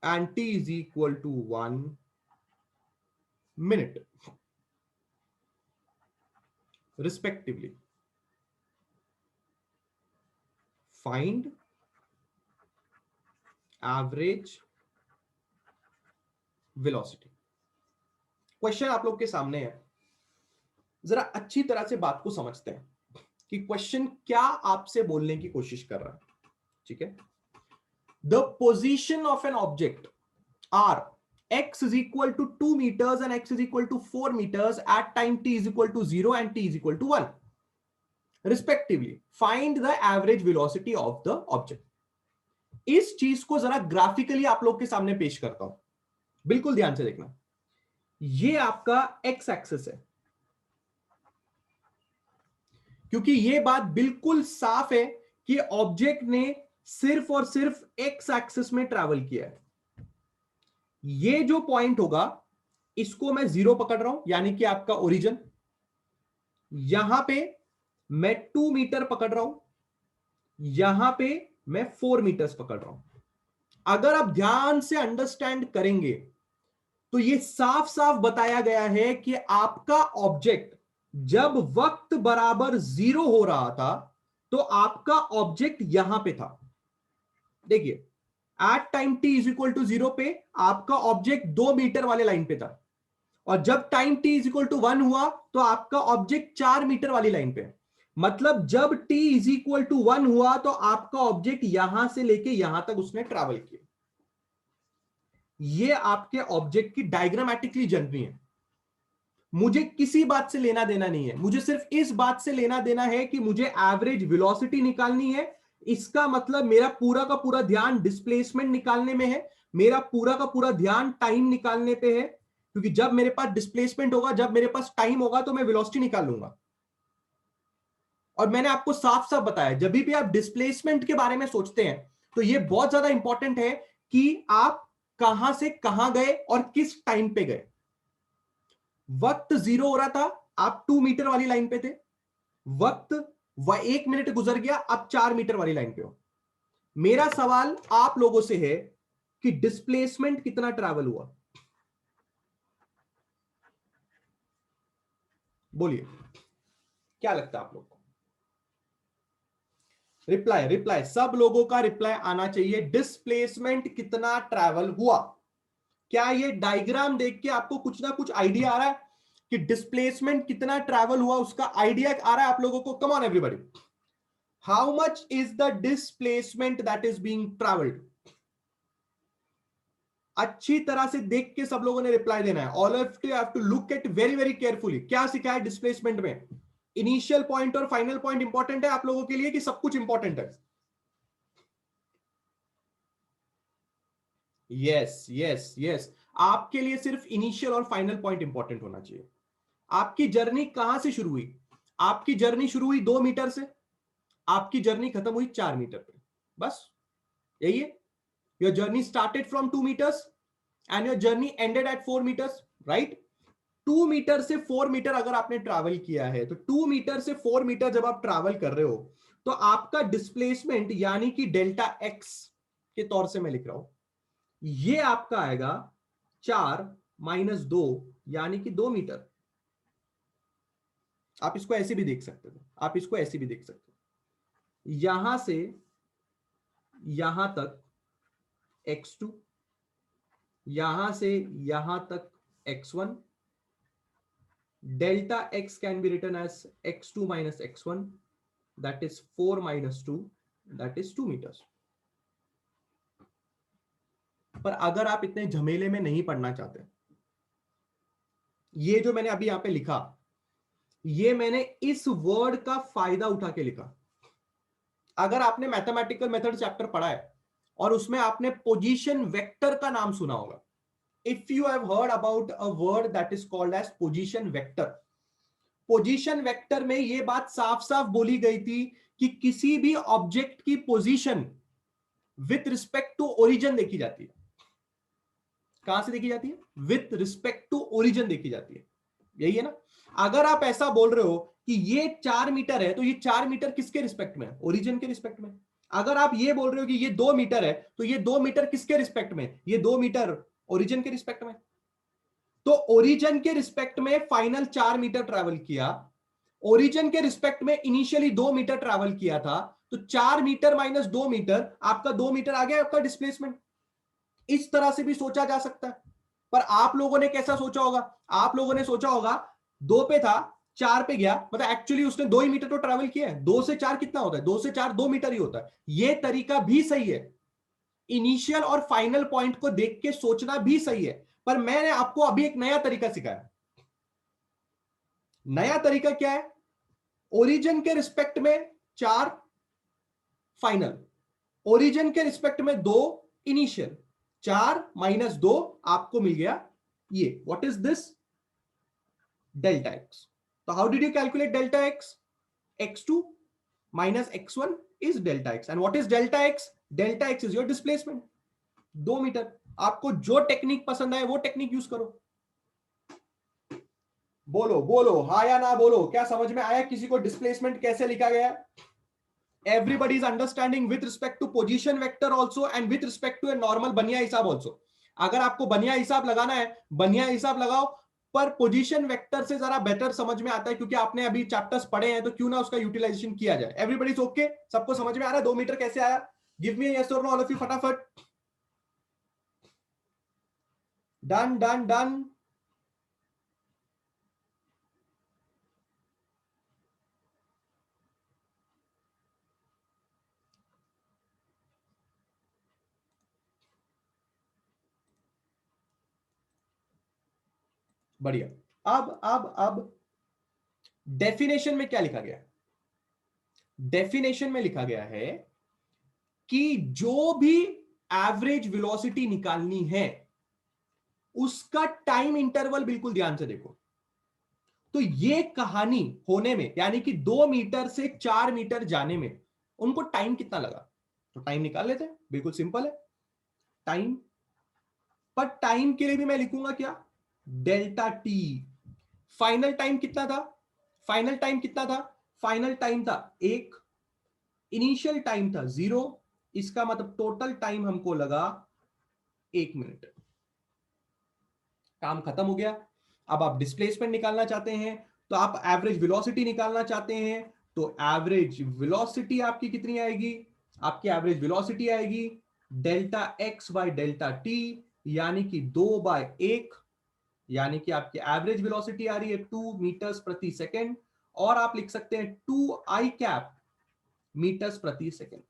and t is equal to 1 minute respectively. Find average velocity. Question आप लोग के सामने है, जरा अच्छी तरह से बात को समझते हैं कि क्वेश्चन क्या आपसे बोलने की कोशिश कर रहा है. ठीक है, the position of an object are x is equal to 2 meters and x is equal to 4 meters at time t is equal to 0 and t is equal to 1 respectively. Find the average velocity of the object. इस चीज को जरा graphically आप लोग के सामने पेश करता हूं, बिल्कुल ध्यान से देखना. ये आपका x एक्सिस है, क्योंकि ये बात बिल्कुल साफ है कि ऑब्जेक्ट ने सिर्फ और सिर्फ x एक्सिस में ट्रैवल किया है. ये जो पॉइंट होगा इसको मैं 0 पकड़ रहा हूं, यानी कि आपका ओरिजिन. यहां पे मैं 2 मीटर पकड़ रहा हूं, यहां पे मैं 4 मीटर्स पकड़ रहा हूं. अगर आप ध्यान से अंडरस्टैंड करेंगे तो ये साफ साफ बताया गया है कि आपका ऑब्जेक्ट जब वक्त बराबर 0 हो रहा था तो आपका ऑब्जेक्ट यहां पे था. देखिए, at time t is equal to 0 पे आपका ऑब्जेक्ट 2 मीटर वाले लाइन पे था, और जब time t is equal to 1 हुआ तो आपका ऑब्जेक्ट 4 मीटर वाली लाइन पे. मतलब जब t इज इक्वल टू 1 हुआ तो आपका ऑब्जेक्ट यहां से लेके यहां तक उसने ट्रैवल किया. ये आपके ऑब्जेक्ट की डायग्रामेटिकली जर्नी है. मुझे किसी बात से लेना देना नहीं है, मुझे सिर्फ इस बात से लेना देना है कि मुझे एवरेज वेलोसिटी निकालनी है. इसका मतलब मेरा पूरा का पूरा ध्यान डिस्प्लेसमेंट निकालने में है, मेरा पूरा का पूरा ध्यान टाइम निकालने पे है, क्योंकि जब मेरे पास डिस्प्लेसमेंट होगा, जब मेरे पास टाइम होगा तो मैं वेलोसिटी निकाल लूंगा. और मैंने आपको साफ साफ बताया, जब भी आप डिस्प्लेसमेंट के बारे में सोचते हैं तो यह बहुत ज्यादा इंपॉर्टेंट है कि आप कहां से कहां गए और किस टाइम पे गए. वक्त 0 हो रहा था, आप 2 मीटर वाली लाइन पे थे. वक्त 1 मिनट गुजर गया, आप 4 मीटर वाली लाइन पे हो. मेरा सवाल आप लोगों से है कि डिस्प्लेसमेंट कितना ट्रैवल हुआ. बोलिए, क्या लगता है आप लोग को? रिप्लाई रिप्लाई, सब लोगों का रिप्लाई आना चाहिए. डिस्प्लेसमेंट कितना ट्रैवल हुआ? क्या ये डायग्राम देख के आपको कुछ ना कुछ आइडिया आ रहा है कि डिस्प्लेसमेंट कितना ट्रैवल हुआ? उसका आइडिया आ रहा है आप लोगों को? Come on everybody, how much is the displacement that is being travelled? अच्छी तरह से देख के सब लोगों ने रिप्लाई देना है. All of you have to look at very very carefully. क्या सिखाया है डिस्प्लेसमेंट में? इनिशियल पॉइंट और फाइनल पॉइंट इंपॉर्टेंट है आप लोगों के लिए कि सब कुछ इंपॉर्टेंट है? यस यस यस, आपके लिए सिर्फ इनिशियल और फाइनल पॉइंट इंपॉर्टेंट होना चाहिए. आपकी जर्नी कहां से शुरू हुई? आपकी जर्नी शुरू हुई 2 मीटर से, आपकी जर्नी खत्म हुई 4 मीटर पे. बस यही है. Your journey started from 2 metres and your journey ended at 4 metres, right? 2 metre से 4 मीटर अगर आपने ट्रैवल किया है तो 2 मीटर से 4 मीटर जब आप ट्रैवल कर रहे हो तो आपका डिस्प्लेसमेंट यानी कि डेल्टा एक्स के तौर से मैं लिख रहा हूं, ये आपका आएगा 4 माइनस 2 यानी कि 2 मीटर. आप इसको ऐसे भी देख सकते हो, आप इसको ऐसे भी देख सकते हो. यहां से यहां तक x2, यहां से यहां तक x1. Delta x can be written as x2 minus x1, that is 4 minus 2, that is 2 meters. पर अगर आप इतने झमेले में नहीं पढ़ना चाहते, ये जो मैंने अभी यहां पे लिखा, ये मैंने इस वर्ड का फायदा उठा के लिखा. अगर आपने मैथमेटिकल मेथड चैप्टर पढ़ा है और उसमें आपने पोजीशन वेक्टर का नाम सुना होगा, if you have heard about a word that is called as position vector, position vector में यह बात साफ साफ बोली गई थी कि किसी भी ऑब्जेक्ट की position with respect to origin देखी जाती है। कहां से देखी जाती है? विथ रिस्पेक्ट टू ओरिजिन देखी जाती है। यही है ना? अगर आप ऐसा बोल रहे हो कि ये 4 मीटर है, तो ये 4 मीटर किसके रिस्पेक्ट में है? ओरिजिन के रिस्पेक्ट में। अगर आप ये बोल रहे हो कि ये 2 मीटर है, तो ये 2 मीटर किसके रिस्पेक्ट में? ये 2 मीटर ओरिजिन के रिस्पेक्ट में। तो ओरिजिन के रिस्पेक्ट में फाइनल 4 मीटर ट्रैवल किया, ओरिजिन के रिस्पेक्ट में इनिशियली 2 मीटर ट्रैवल किया था, तो 4 मीटर माइनस 2 मीटर, आपका 2 मीटर आ गया आपका डिस्प्लेसमेंट। इस तरह से भी सोचा जा सकता है। पर आप लोगों ने कैसा सोचा होगा? आप लोगों ने सोचा होगा 2 पे था, 4 पे गया, मतलब एक्चुअली उसने 2 ही मीटर तो ट्रैवल किया है। 2 से 4 कितना होता है? 2 से 4 2 मीटर ही होता है। यह तरीका भी सही है, इनिशियल और फाइनल पॉइंट को देख के सोचना भी सही है। पर मैंने आपको अभी एक नया तरीका सिखाया। नया तरीका क्या है? ओरिजिन के रिस्पेक्ट में 4 फाइनल, ओरिजिन के रिस्पेक्ट में 2 इनिशियल, 4 माइनस 2 आपको मिल गया ये। What is this? Delta X. तो how did you calculate delta X? x2 minus x1 is delta x, and what is delta x? Delta x is your displacement, 2 metre. आपको जो technique पसंद आए वो टेक्निक यूज करो। बोलो बोलो, हाँ या ना बोलो। क्या समझ में आया किसी को डिस्प्लेसमेंट कैसे लिखा गया? Everybody is understanding with respect to position vector also and with respect to a normal बनिया हिसाब also। अगर आपको बनिया हिसाब लगाना है, बनिया हिसाब लगाओ, पर पोजीशन वेक्टर से जरा बेटर समझ में आता है क्योंकि आपने अभी चैप्टर्स पढ़े हैं, तो क्यों ना उसका यूटिलाइजेशन किया जाए। Everybody is okay? सबको समझ में आ रहा है 2 मीटर कैसे आया? गिव मी यस और नो ऑल ऑफ यू फटाफट। Done done done. बढ़िया। अब डेफिनेशन में क्या लिखा गया? डेफिनेशन में लिखा गया है कि जो भी एवरेज वेलोसिटी निकालनी है उसका टाइम इंटरवल बिल्कुल ध्यान से देखो। तो ये कहानी होने में, यानी कि 2 मीटर से 4 मीटर जाने में उनको टाइम कितना लगा, तो टाइम निकाल लेते हैं। बिल्कुल सिंपल है टाइम। पर टाइम के लिए भी मैं लिखूंगा क्या? Delta T. फाइनल टाइम कितना था? फाइनल टाइम कितना था? फाइनल टाइम था 1, इनिशियल टाइम था 0। इसका मतलब टोटल टाइम हमको लगा 1 मिनट। काम खत्म हो गया। अब आप डिस्प्लेसमेंट निकालना चाहते हैं, तो आप एवरेज वेलोसिटी निकालना चाहते हैं, तो एवरेज वेलोसिटी आपकी कितनी आएगी? आपकी एवरेज वेलोसिटी आएगी delta x by delta T, यानी कि 2/1, यानी कि आपकी एवरेज वेलोसिटी आ रही है 2 मीटर्स प्रति सेकेंड, और आप लिख सकते हैं 2 आई कैप मीटर्स प्रति सेकेंड।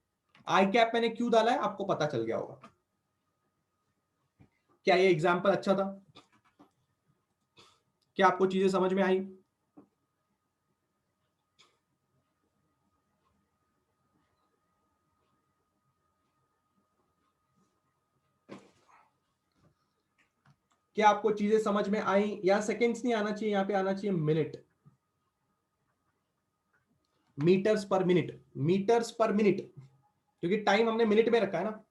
आई कैप मैंने क्यों डाला है आपको पता चल गया होगा। क्या ये एग्जाम्पल अच्छा था? क्या आपको चीजें समझ में आई? क्या आपको चीजें समझ में आई? या सेकेंड्स नहीं आना चाहिए, यहां पे आना चाहिए minute. Metres per minute, metres per minute, क्योंकि टाइम हमने मिनट में रखा है ना।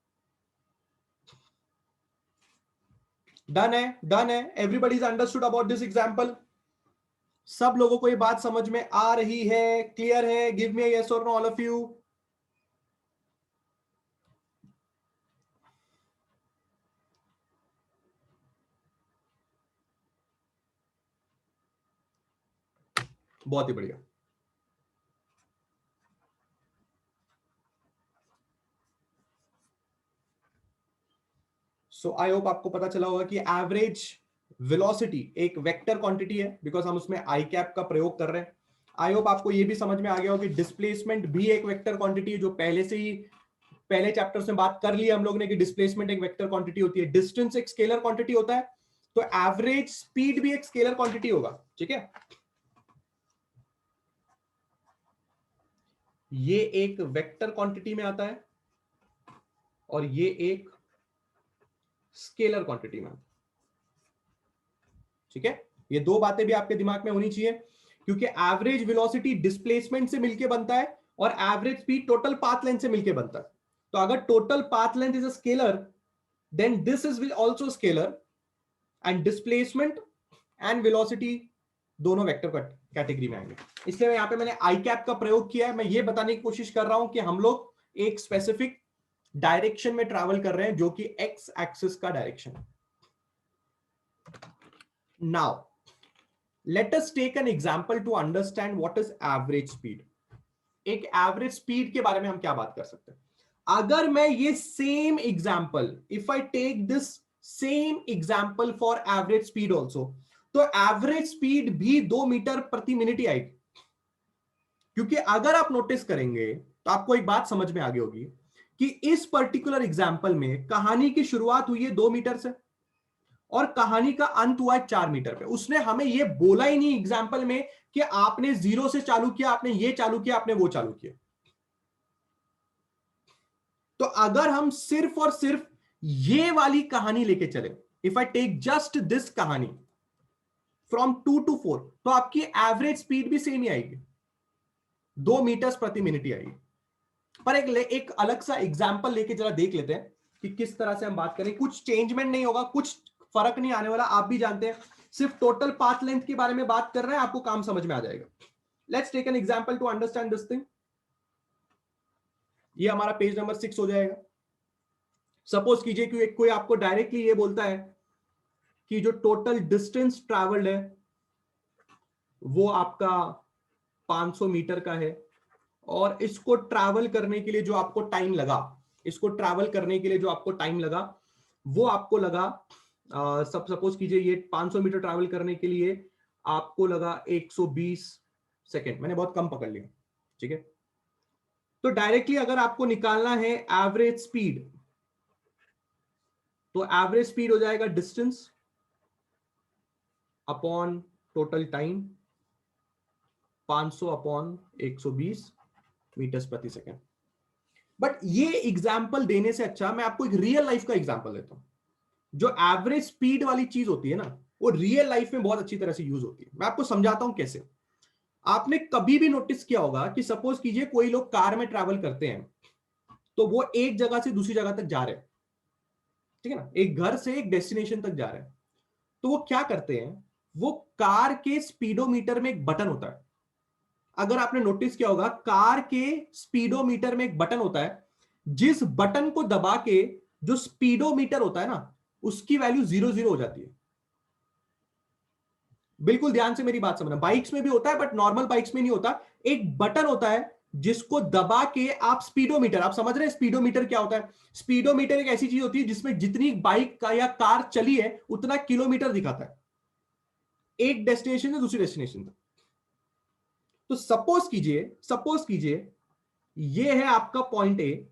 डन है, डन है। Everybody is understood about this example? सब लोगों को ये बात समझ में आ रही है? क्लियर है? गिव मी यस और नो ऑल ऑफ यू। बहुत ही बढ़िया। सो आई होप आपको पता चला होगा कि एवरेज वेलोसिटी एक वेक्टर क्वांटिटी है, बिकॉज हम उसमें आई कैप का प्रयोग कर रहे हैं। आई होप आपको यह भी समझ में आ गया हो कि डिस्प्लेसमेंट भी एक वेक्टर क्वांटिटी है, जो पहले से ही पहले चैप्टर में बात कर ली हम लोग ने कि डिस्प्लेसमेंट एक वेक्टर क्वांटिटी होती है, डिस्टेंस एक स्केलर क्वांटिटी होता है, तो एवरेज स्पीड भी एक स्केलर क्वांटिटी होगा। ठीक है, ये एक वेक्टर क्वांटिटी में आता है और ये एक स्केलर क्वांटिटी में आता है। ठीक है, ये दो बातें भी आपके दिमाग में होनी चाहिए, क्योंकि एवरेज वेलोसिटी डिस्प्लेसमेंट से मिलके बनता है और average speed total path length से मिलके बनता है। तो अगर total path length is a scalar, then this is also scalar, and displacement and velocity दोनों वेक्टर कैटेगरी में आएंगे। इसलिए यहां पे मैंने आई कैप का प्रयोग किया है। मैं ये बताने की कोशिश कर रहा हूं कि हम लोग एक स्पेसिफिक डायरेक्शन में ट्रैवल कर रहे हैं जो कि एक्स एक्सिस का डायरेक्शन है। Now let us take an example to understand what is average speed. एक एवरेज स्पीड के बारे में हम क्या बात कर सकते हैं? अगर मैं ये same example, if I take this same example for average speed also, तो एवरेज स्पीड भी 2 मीटर प्रति मिनट ही आएगी। क्योंकि अगर आप नोटिस करेंगे तो आपको एक बात समझ में आ गई होगी कि इस पर्टिकुलर एग्जांपल में कहानी की शुरुआत हुई है 2 मीटर से और कहानी का अंत हुआ है 4 मीटर पे। उसने हमें यह बोला ही नहीं एग्जांपल में कि आपने 0 से चालू किया, आपने ये चालू किया, आपने वो चालू किया। तो अगर हम सिर्फ और सिर्फ ये वाली कहानी लेके चले, if I take just this कहानी फ्रॉम 2 to 4, तो आपकी एवरेज स्पीड भी सेम ही आएगी, 2 मीटर प्रति मिनट ही आएगी। पर एक अलग सा एग्जाम्पल लेके जरा देख लेते हैं कि किस तरह से हम बात करें। कुछ चेंजमेंट नहीं होगा, कुछ फर्क नहीं आने वाला, आप भी जानते हैं। सिर्फ टोटल पाथ लेंथ के बारे में बात कर रहे हैं, आपको काम समझ में आ जाएगा। Let's take an example to understand this thing. ये हमारा पेज नंबर 6 हो जाएगा। सपोज कीजिए कि कोई आपको डायरेक्टली ये बोलता है कि जो टोटल डिस्टेंस ट्रैवल्ड है वो आपका 500 मीटर का है, और इसको ट्रैवल करने के लिए जो आपको टाइम लगा, इसको ट्रैवल करने के लिए जो आपको टाइम लगा वो आपको लगा, सब सपोज कीजिए ये 500 मीटर ट्रैवल करने के लिए आपको लगा 120 सेकेंड। मैंने बहुत कम पकड़ लिया, ठीक है। तो डायरेक्टली अगर आपको निकालना है एवरेज स्पीड, तो एवरेज स्पीड हो जाएगा distance upon total time, 500 upon 120 metres प्रति सेकेंड। बट ये एग्जाम्पल देने से अच्छा मैं आपको एक रियल लाइफ का एग्जाम्पल देता हूं। जो एवरेज स्पीड वाली चीज होती है ना, वो रियल लाइफ में बहुत अच्छी तरह से यूज होती है। मैं आपको समझाता हूं कैसे। आपने कभी भी नोटिस किया होगा कि सपोज कीजिए कोई लोग कार में ट्रैवल करते हैं, तो वो एक जगह से दूसरी जगह तक जा रहे हैं, ठीक है ना, एक घर से एक डेस्टिनेशन तक जा रहे हैं। तो वो क्या करते हैं, वो कार के स्पीडोमीटर में एक बटन होता है। अगर आपने नोटिस किया होगा, कार के स्पीडोमीटर में एक बटन होता है, जिस बटन को दबा के जो स्पीडोमीटर होता है ना, उसकी वैल्यू 0 हो जाती है। बिल्कुल ध्यान से मेरी बात समझना। बाइक्स में भी होता है बट नॉर्मल बाइक्स में नहीं होता। एक बटन होता है जिसको दबा के आप स्पीडोमीटर, आप समझ रहे हैं स्पीडोमीटर क्या होता है? स्पीडोमीटर एक ऐसी चीज होती है जिसमें जितनी बाइक का या कार चली है उतना किलोमीटर दिखाता है, एक डेस्टिनेशन से दूसरी डेस्टिनेशन तक। तो सपोज कीजिए ये है आपका पॉइंट ए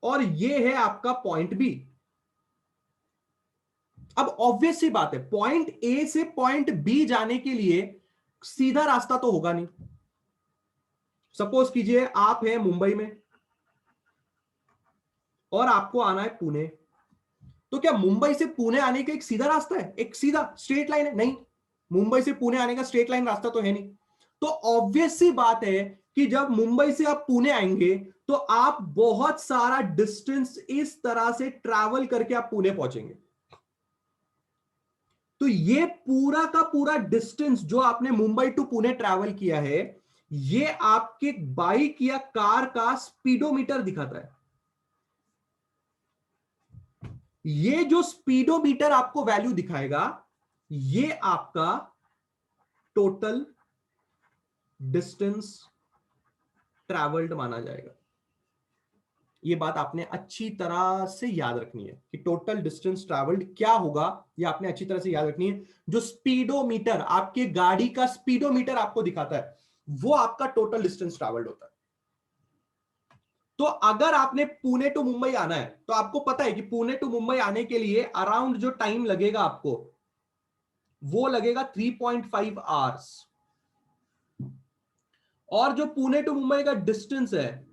और ये है आपका पॉइंट बी। अब ऑब्वियस सी बात है, पॉइंट ए से पॉइंट बी जाने के लिए सीधा रास्ता तो होगा नहीं। सपोज कीजिए आप हैं मुंबई में और आपको आना है पुणे। तो क्या मुंबई से पुणे आने का एक सीधा रास्ता है, एक सीधा स्ट्रेट लाइन है? नहीं, मुंबई से पुणे आने का स्ट्रेट लाइन रास्ता तो है नहीं। तो ऑब्वियस सी बात है कि जब मुंबई से आप पुणे आएंगे तो आप बहुत सारा डिस्टेंस इस तरह से ट्रैवल करके आप पुणे पहुंचेंगे। तो ये पूरा का पूरा डिस्टेंस जो आपने मुंबई टू पुणे ट्रैवल किया है, ये आपके बाइक या कार का स्पीडोमीटर दिखाता है। ये जो स्पीडोमीटर आपको वैल्यू दिखाएगा, ये आपका टोटल डिस्टेंस ट्रैवल्ड माना जाएगा। ये बात आपने अच्छी तरह से याद रखनी है कि टोटल डिस्टेंस ट्रैवल्ड क्या होगा, ये आपने अच्छी तरह से याद रखनी है। जो स्पीडोमीटर, आपके गाड़ी का स्पीडोमीटर आपको दिखाता है, वो आपका टोटल डिस्टेंस ट्रैवल्ड होता है। तो अगर आपने पुणे टू मुंबई आना है, तो आपको पता है कि पुणे टू मुंबई आने के लिए अराउंड जो टाइम लगेगा आपको, वो लगेगा 3.5 आवर्स। और जो पुणे टू मुंबई का डिस्टेंस है,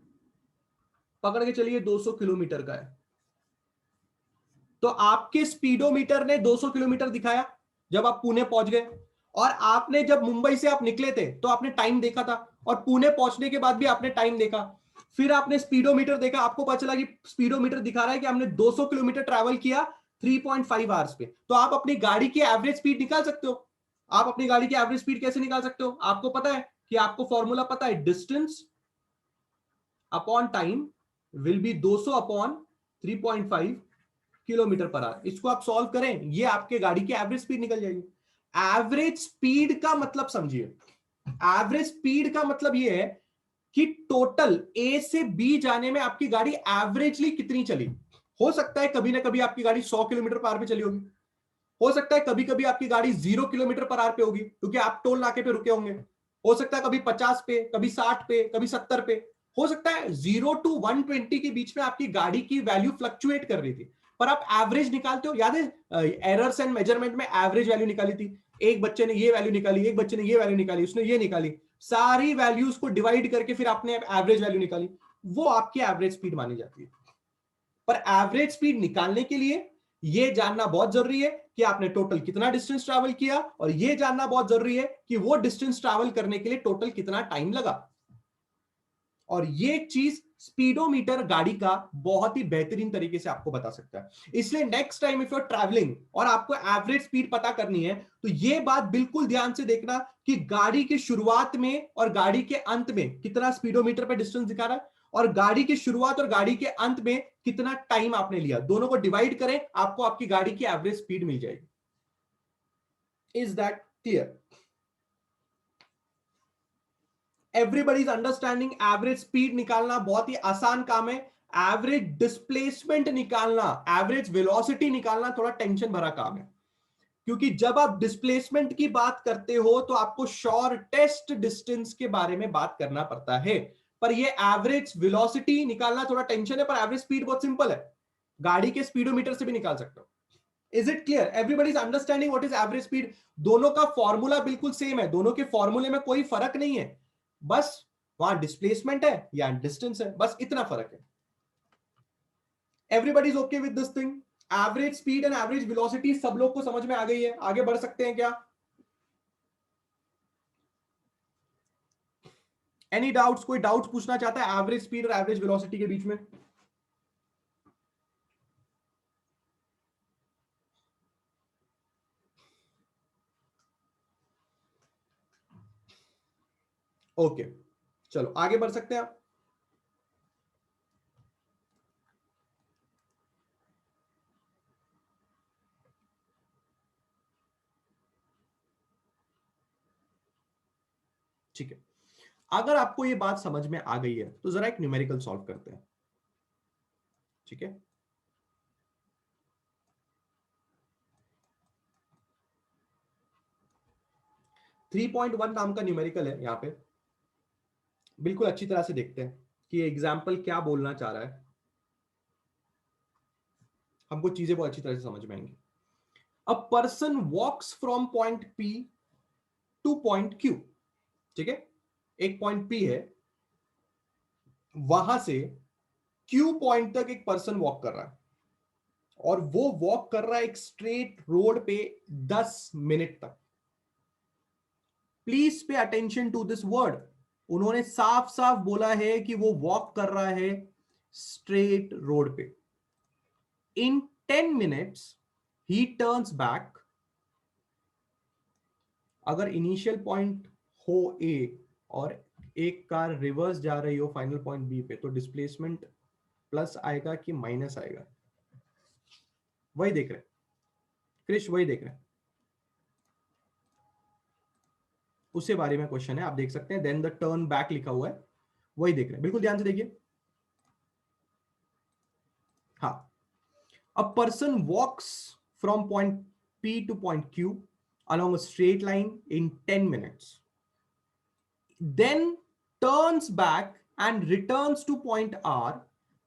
पकड़ के चलिए 200 किलोमीटर का है। तो आपके स्पीडोमीटर ने 200 किलोमीटर दिखाया जब आप पुणे पहुंच गए, और आपने जब मुंबई से आप निकले थे तो आपने टाइम देखा था, और पुणे पहुंचने के बाद भी आपने टाइम देखा, फिर आपने स्पीडोमीटर देखा, आपको पता चला कि स्पीडोमीटर दिखा रहा है कि हमने 200 किलोमीटर ट्रैवल किया 3.5 आवर्स पे, तो आप अपनी गाड़ी की एवरेज स्पीड निकाल सकते हो। आप अपनी गाड़ी की एवरेज स्पीड कैसे निकाल सकते हो? आपको पता है कि आपको फॉर्मूला पता है, distance upon time will be 200 upon 3.5 kilometre per hour. इसको आप सॉल्व करें, ये आपके गाड़ी की एवरेज स्पीड निकल जाएगी। एवरेज स्पीड का मतलब समझिए, एवरेज स्पीड का मतलब ये है कि टोटल ए से बी जाने में आपकी गाड़ी एवरेजली कितनी चली। हो सकता है कभी ना कभी आपकी गाड़ी 100 किलोमीटर पर आवर पे चली होगी, हो सकता है कभी कभी आपकी गाड़ी 0 किलोमीटर पर आवर पे होगी क्योंकि आप टोल नाके पे रुके होंगे, हो सकता है कभी 50 पे, कभी 60 पे, कभी 70 पे, हो सकता है 0 to 120 के बीच में आपकी गाड़ी की वैल्यू फ्लक्चुएट कर रही थी, पर आप एवरेज निकालते हो। याद है एरर्स एंड मेजरमेंट में एवरेज वैल्यू निकाली थी, एक बच्चे ने ये वैल्यू निकाली, एक बच्चे ने ये वैल्यू निकाली, उसने ये निकाली, सारी वैल्यूज को डिवाइड करके फिर आपने एवरेज वैल्यू निकाली, वो आपकी एवरेज स्पीड मानी जाती है। पर एवरेज स्पीड निकालने के लिए यह जानना बहुत जरूरी है कि आपने टोटल कितना डिस्टेंस ट्रैवल किया, और यह जानना बहुत जरूरी है कि वो डिस्टेंस ट्रैवल करने के लिए टोटल कितना टाइम लगा। और ये चीज स्पीडोमीटर गाड़ी का बहुत ही बेहतरीन तरीके से आपको बता सकता है। इसलिए next time if you are travelling और आपको एवरेज स्पीड पता करनी है, तो ये बात बिल्कुल ध्यान से देखना कि गाड़ी की शुरुआत में और गाड़ी के अंत में कितना स्पीडोमीटर पे डिस्टेंस दिखा रहा है, और गाड़ी की शुरुआत और गाड़ी के अंत में कितना टाइम आपने लिया, दोनों को डिवाइड करें, आपको आपकी गाड़ी की एवरेज स्पीड मिल जाएगी। Is that clear? Everybody's understanding? Average speed निकालना बहुत ही आसान काम है, एवरेज डिस्प्लेसमेंट निकालना, एवरेज वेलोसिटी निकालना थोड़ा टेंशन भरा काम है, क्योंकि जब आप डिस्प्लेसमेंट की बात करते हो तो आपको शॉर्टेस्ट डिस्टेंस के बारे में बात करना पड़ता है, पर ये एवरेज वेलोसिटी निकालना थोड़ा टेंशन है, पर एवरेज स्पीड बहुत सिंपल है, गाड़ी के स्पीडोमीटर से भी निकाल सकते हो। Is it clear? Everybody's understanding what is average speed? दोनों का फॉर्मूला बिल्कुल सेम है, दोनों के फॉर्मूले में कोई फर्क नहीं है, बस वहां डिस्प्लेसमेंट है या डिस्टेंस है, बस इतना फर्क है। Everybody is okay with this thing? Average speed and average velocity सब लोग को समझ में आ गई है? आगे बढ़ सकते हैं क्या? Any doubts? कोई डाउट्स पूछना चाहता है एवरेज स्पीड और एवरेज वेलोसिटी के बीच में? ओके चलो आगे बढ़ सकते हैं आप। ठीक है, अगर आपको ये बात समझ में आ गई है तो जरा एक न्यूमेरिकल सॉल्व करते हैं। ठीक है, 3.1 नाम का न्यूमेरिकल है यहां पे, बिल्कुल अच्छी तरह से देखते हैं कि एग्जाम्पल क्या बोलना चाह रहा है, हमको चीजें बहुत अच्छी तरह से समझ में आएंगी। A person walks from point P to point Q. ठीक है, एक पॉइंट पी है, वहां से क्यू पॉइंट तक एक पर्सन वॉक कर रहा है, और वो वॉक कर रहा है एक स्ट्रेट रोड पे 10 मिनट तक। Please pay attention to this word, उन्होंने साफ साफ बोला है कि वो वॉक कर रहा है स्ट्रेट रोड पे। इन 10 मिनट्स ही टर्न्स बैक। अगर इनिशियल पॉइंट हो ए और एक कार रिवर्स जा रही हो फाइनल पॉइंट बी पे, तो डिस्प्लेसमेंट प्लस आएगा कि माइनस आएगा? वही देख रहे हैं क्रिश, वही देख रहे हैं, उससे बारे में क्वेश्चन है, आप देख सकते हैं, देन द टर्न बैक लिखा हुआ है, वही देख रहे हैं, बिल्कुल ध्यान से देखिए। हाँ, a person walks from point P to point Q along a straight line in 10 minutes, then turns back and returns to point R,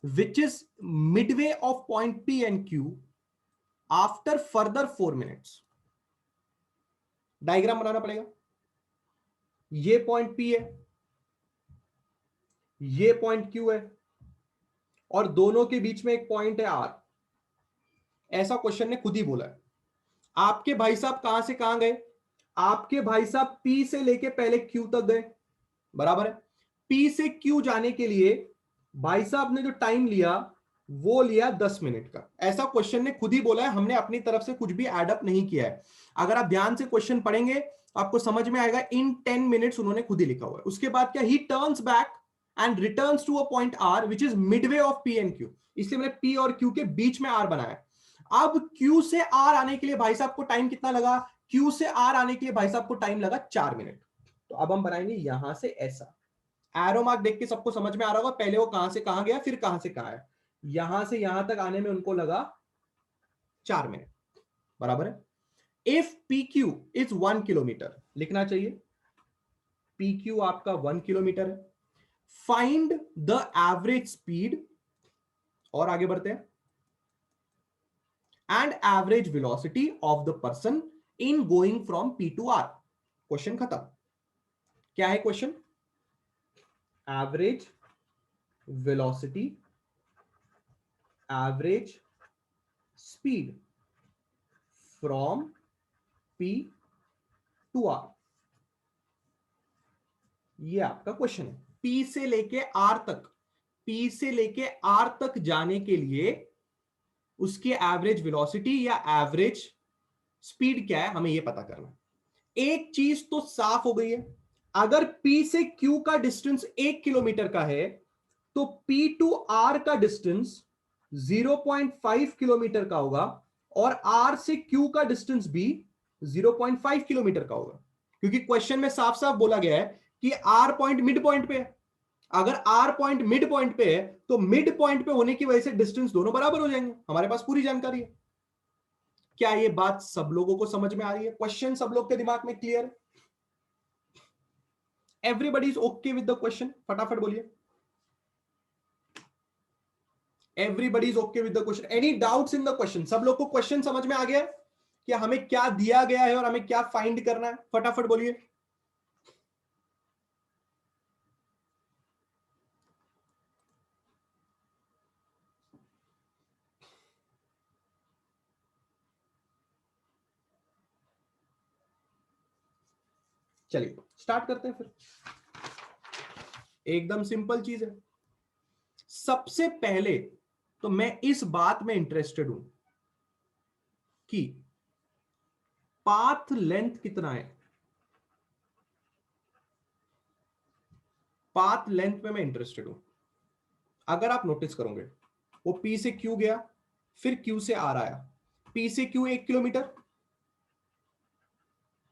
which is midway of point P and Q, after further 4 minutes. Diagram बनाना पड़ेगा, ये point P है, ये point Q है, और दोनों के बीच में एक पॉइंट है R। ऐसा क्वेश्चन ने खुद ही बोला है। आपके भाई साहब कहां से कहां गए? आपके भाई साहब P से लेके पहले Q तक गए, बराबर है। P से Q जाने के लिए भाई साहब ने जो टाइम लिया वो लिया 10 मिनट का। ऐसा क्वेश्चन ने खुद ही बोला है, हमने अपनी तरफ से कुछ भी एड अप नहीं किया है। अगर आप ध्यान से क्वेश्चन पढ़ेंगे आपको समझ में आएगा, इन 10 मिनट्स उन्होंने खुद ही लिखा हुआ है। उसके बाद क्या, he turns back and returns to a point R which is midway of P and Q। इसलिए मैंने P और Q के बीच में R बनाया। अब Q से R आने के लिए भाई साहब को टाइम कितना लगा, Q से R आने के लिए भाई साहब को टाइम लगा 4 मिनट। तो अब हम बनाएंगे यहां से ऐसा, एरो मार्क देख के सबको समझ में आ रहा होगा, पहले वो कहां से कहां गया फिर कहां से कहां है। यहां से यहां तक आने में उनको लगा 4 मिनट, बराबर है। इफ PQ इज 1 किलोमीटर, लिखना चाहिए PQ आपका 1 किलोमीटर है। फाइंड द एवरेज स्पीड, और आगे बढ़ते हैं, and average velocity of the person in going from P to R। Question खत्म। क्या है question, average velocity, average speed from P to R, ये आपका क्वेश्चन है। P से लेके R तक, P से लेके R तक जाने के लिए उसकी एवरेज वेलोसिटी या एवरेज स्पीड क्या है, हमें यह पता करना है। एक चीज तो साफ हो गई है, अगर P से Q का डिस्टेंस 1 किलोमीटर का है तो P टू R का डिस्टेंस 0.5 किलोमीटर का होगा, और R से Q का डिस्टेंस भी 0.5 किलोमीटर का होगा, क्योंकि क्वेश्चन में साफ साफ बोला गया है कि R पॉइंट मिड पॉइंट पे है। अगर R पॉइंट मिड पॉइंट पे है तो मिड पॉइंट पे होने की वजह से डिस्टेंस दोनों बराबर हो जाएंगे। हमारे पास पूरी जानकारी है। क्या ये बात सब लोगों को समझ में आ रही है? क्वेश्चन सब लोग के दिमाग में क्लियर है? Everybody is okay with the question? फटाफट बोलिए, everybody is okay with the question? Any doubts in the question? सब लोग को क्वेश्चन समझ में आ गया कि हमें क्या दिया गया है और हमें क्या फाइंड करना है? फटाफट बोलिए। चलिए स्टार्ट करते हैं फिर। एकदम सिंपल चीज है। सबसे पहले तो मैं इस बात में इंटरेस्टेड हूं कि पाथ लेंथ कितना है। पाथ लेंथ में मैं इंटरेस्टेड हूं। अगर आप नोटिस करोगे वो P से Q गया, फिर Q से R आया। P से Q 1 किलोमीटर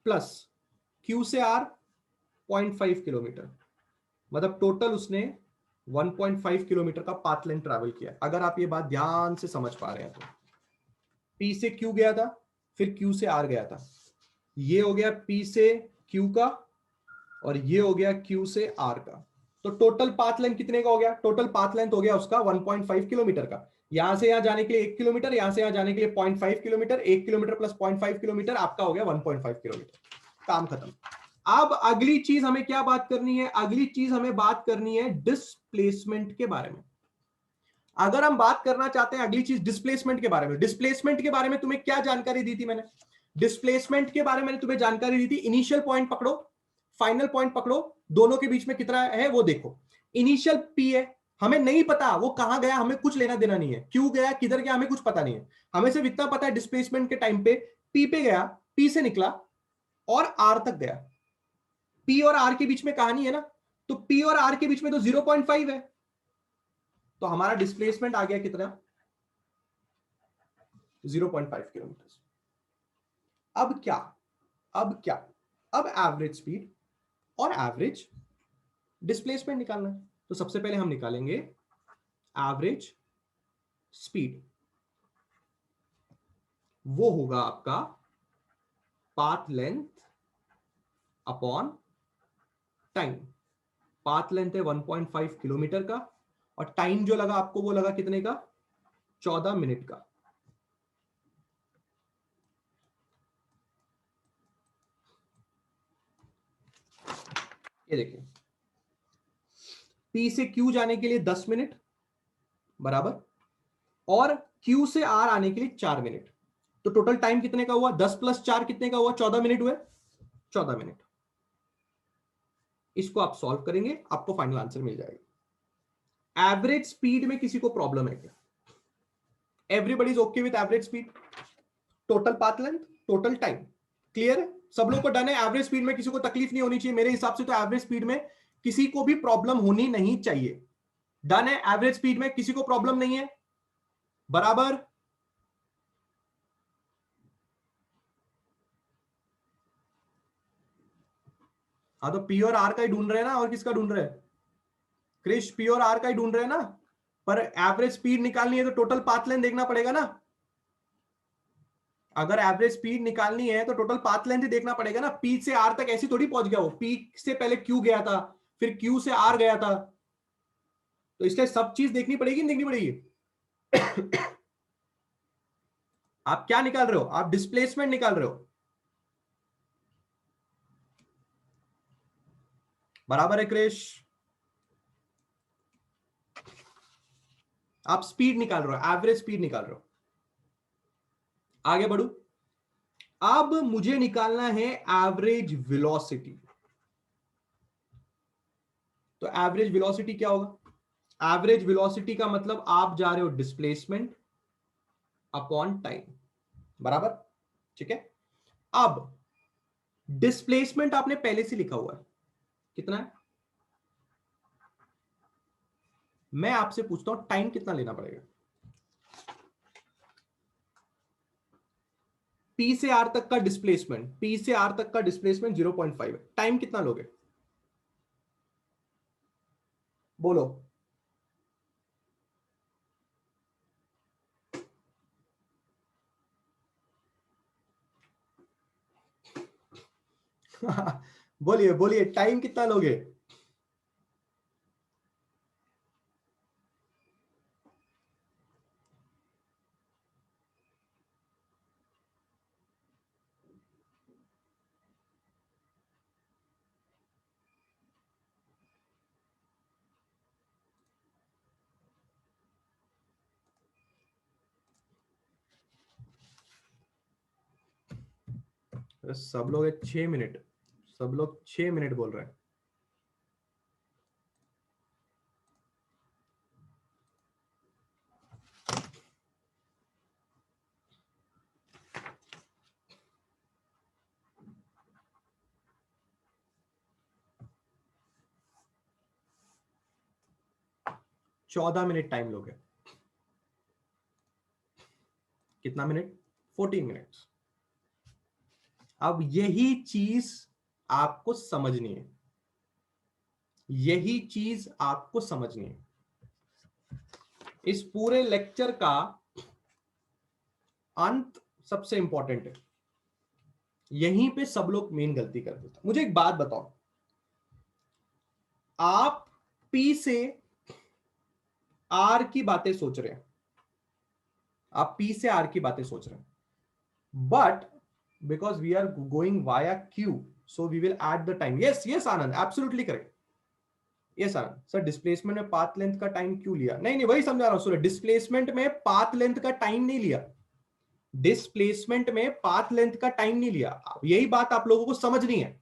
प्लस Q से R 0.5 किलोमीटर, मतलब टोटल उसने 1.5 किलोमीटर का पाथ लेंथ ट्रैवल किया। अगर आप ये बात ध्यान से समझ पा रहे हैं तो P से Q गया था, फिर Q से R गया था। ये हो गया P से Q का, और ये हो गया Q से R का। तो टोटल पाथ लेंथ कितने का हो गया? टोटल पाथ लेंथ हो गया उसका 1.5 किलोमीटर का। यहां से यहां जाने के लिए 1 किलोमीटर, यहां से यहां जाने के लिए 0.5 किलोमीटर, 1 किलोमीटर प्लस 0.5 किलोमीटर आपका हो गया 1.5 किलोमीटर। काम खत्म। अब अगली चीज हमें क्या बात करनी है? अगली चीज हमें बात करनी है डिस्प्लेसमेंट के बारे में। अगर हम बात करना चाहते हैं अगली चीज डिस्प्लेसमेंट के बारे में। डिस्प्लेसमेंट के बारे में तुम्हें क्या जानकारी दी थी मैंने? डिस्प्लेसमेंट के बारे में मैंने तुम्हें जानकारी दी थी, इनिशियल पॉइंट पकड़ो, फाइनल पॉइंट पकड़ो, दोनों के बीच में कितना है वो देखो। इनिशियल P है, हमें नहीं पता वो कहां गया, हमें कुछ लेना देना नहीं है। क्यों गया, किधर गया, हमें कुछ पता नहीं है। हमें सिर्फ इतना पता है डिस्प्लेसमेंट के टाइम पे P पे गया, P से निकला और R तक गया। P और R के बीच में कहानी है ना, तो P और R के बीच में तो 0.5 है, तो हमारा डिस्प्लेसमेंट आ गया कितना? 0.5 किलोमीटर। अब क्या, अब क्या, अब एवरेज स्पीड और एवरेज डिस्प्लेसमेंट निकालना है। तो सबसे पहले हम निकालेंगे एवरेज स्पीड, वो होगा आपका path length upon time. Path length है 1.5 किलोमीटर का, और टाइम जो लगा आपको वो लगा कितने का? 14 मिनट का। ये देखिए, P से Q जाने के लिए 10 मिनट बराबर, और Q से R आने के लिए 4 मिनट। तो टोटल टाइम कितने का हुआ? 10 प्लस 4 कितने का हुआ? 14 मिनट हुए। 14 मिनट। इसको आप सॉल्व करेंगे, आपको फाइनल आंसर मिल जाएगा। एवरेज स्पीड में किसी को प्रॉब्लम है क्या? Everybody is okay with average speed, total path length, total time, clear है? सब लोग को डन है? एवरेज स्पीड में किसी को तकलीफ नहीं होनी चाहिए मेरे हिसाब से। तो एवरेज स्पीड में किसी को भी प्रॉब्लम होनी नहीं चाहिए। डन है? एवरेज स्पीड में किसी को प्रॉब्लम नहीं है, बराबर? हाँ, तो पी और आर का ही ढूंढ रहे हैं ना, और किसका ढूंढ रहे हैं? क्रिश, पी और आर का ही ढूंढ रहे हैं ना। पर एवरेज स्पीड निकालनी है तो टोटल पाथ लेंथ देखना पड़ेगा ना। अगर एवरेज स्पीड निकालनी है तो टोटल पाथ लेंथ ही देखना पड़ेगा ना। पी से आर तक ऐसी थोड़ी पहुंच गया वो, पी से पहले क्यू गया था, फिर क्यू से आर गया था, तो इसलिए सब चीज देखनी पड़ेगी, नहीं देखनी पड़ेगी? आप क्या निकाल रहे हो? आप डिस्प्लेसमेंट निकाल रहे हो, बराबर है क्रिश? आप स्पीड निकाल रहे हो, एवरेज स्पीड निकाल रहे हो। आगे बढ़ू, अब मुझे निकालना है एवरेज वेलोसिटी। तो एवरेज वेलोसिटी क्या होगा? एवरेज वेलोसिटी का मतलब आप जा रहे हो डिस्प्लेसमेंट अपॉन टाइम, बराबर? ठीक है। अब डिस्प्लेसमेंट आपने पहले से लिखा हुआ है, कितना है? मैं आपसे पूछता हूं टाइम कितना लेना पड़ेगा? पी से आर तक का डिस्प्लेसमेंट, पी से आर तक का डिस्प्लेसमेंट 0.5 है। टाइम कितना लोगे? बोलो। बोलिए बोलिए, टाइम कितना लोगे? सब लोग 6 मिनट, सब लोग 6 मिनट बोल रहे हैं। चौदह मिनट टाइम लोगे। कितना मिनट? 14 मिनट। अब यही चीज आपको समझनी है, यही चीज आपको समझनी है। इस पूरे लेक्चर का अंत सबसे इंपॉर्टेंट है, यहीं पे सब लोग मेन गलती कर देते हैं। मुझे एक बात बताओ, आप पी से आर की बातें सोच रहे हैं, आप पी से आर की बातें सोच रहे हैं, but because we are going via Q, so we will add the time. Yes yes Anand, absolutely correct. Yes Anand sir, displacement में पाथ लेंथ का टाइम क्यों लिया? नहीं नहीं, वही समझा रहा हूं सर, डिस्प्लेसमेंट में पाथ लेंथ का टाइम नहीं लिया, डिस्प्लेसमेंट में पाथ लेंथ का टाइम नहीं लिया। यही बात आप लोगों को समझनी है,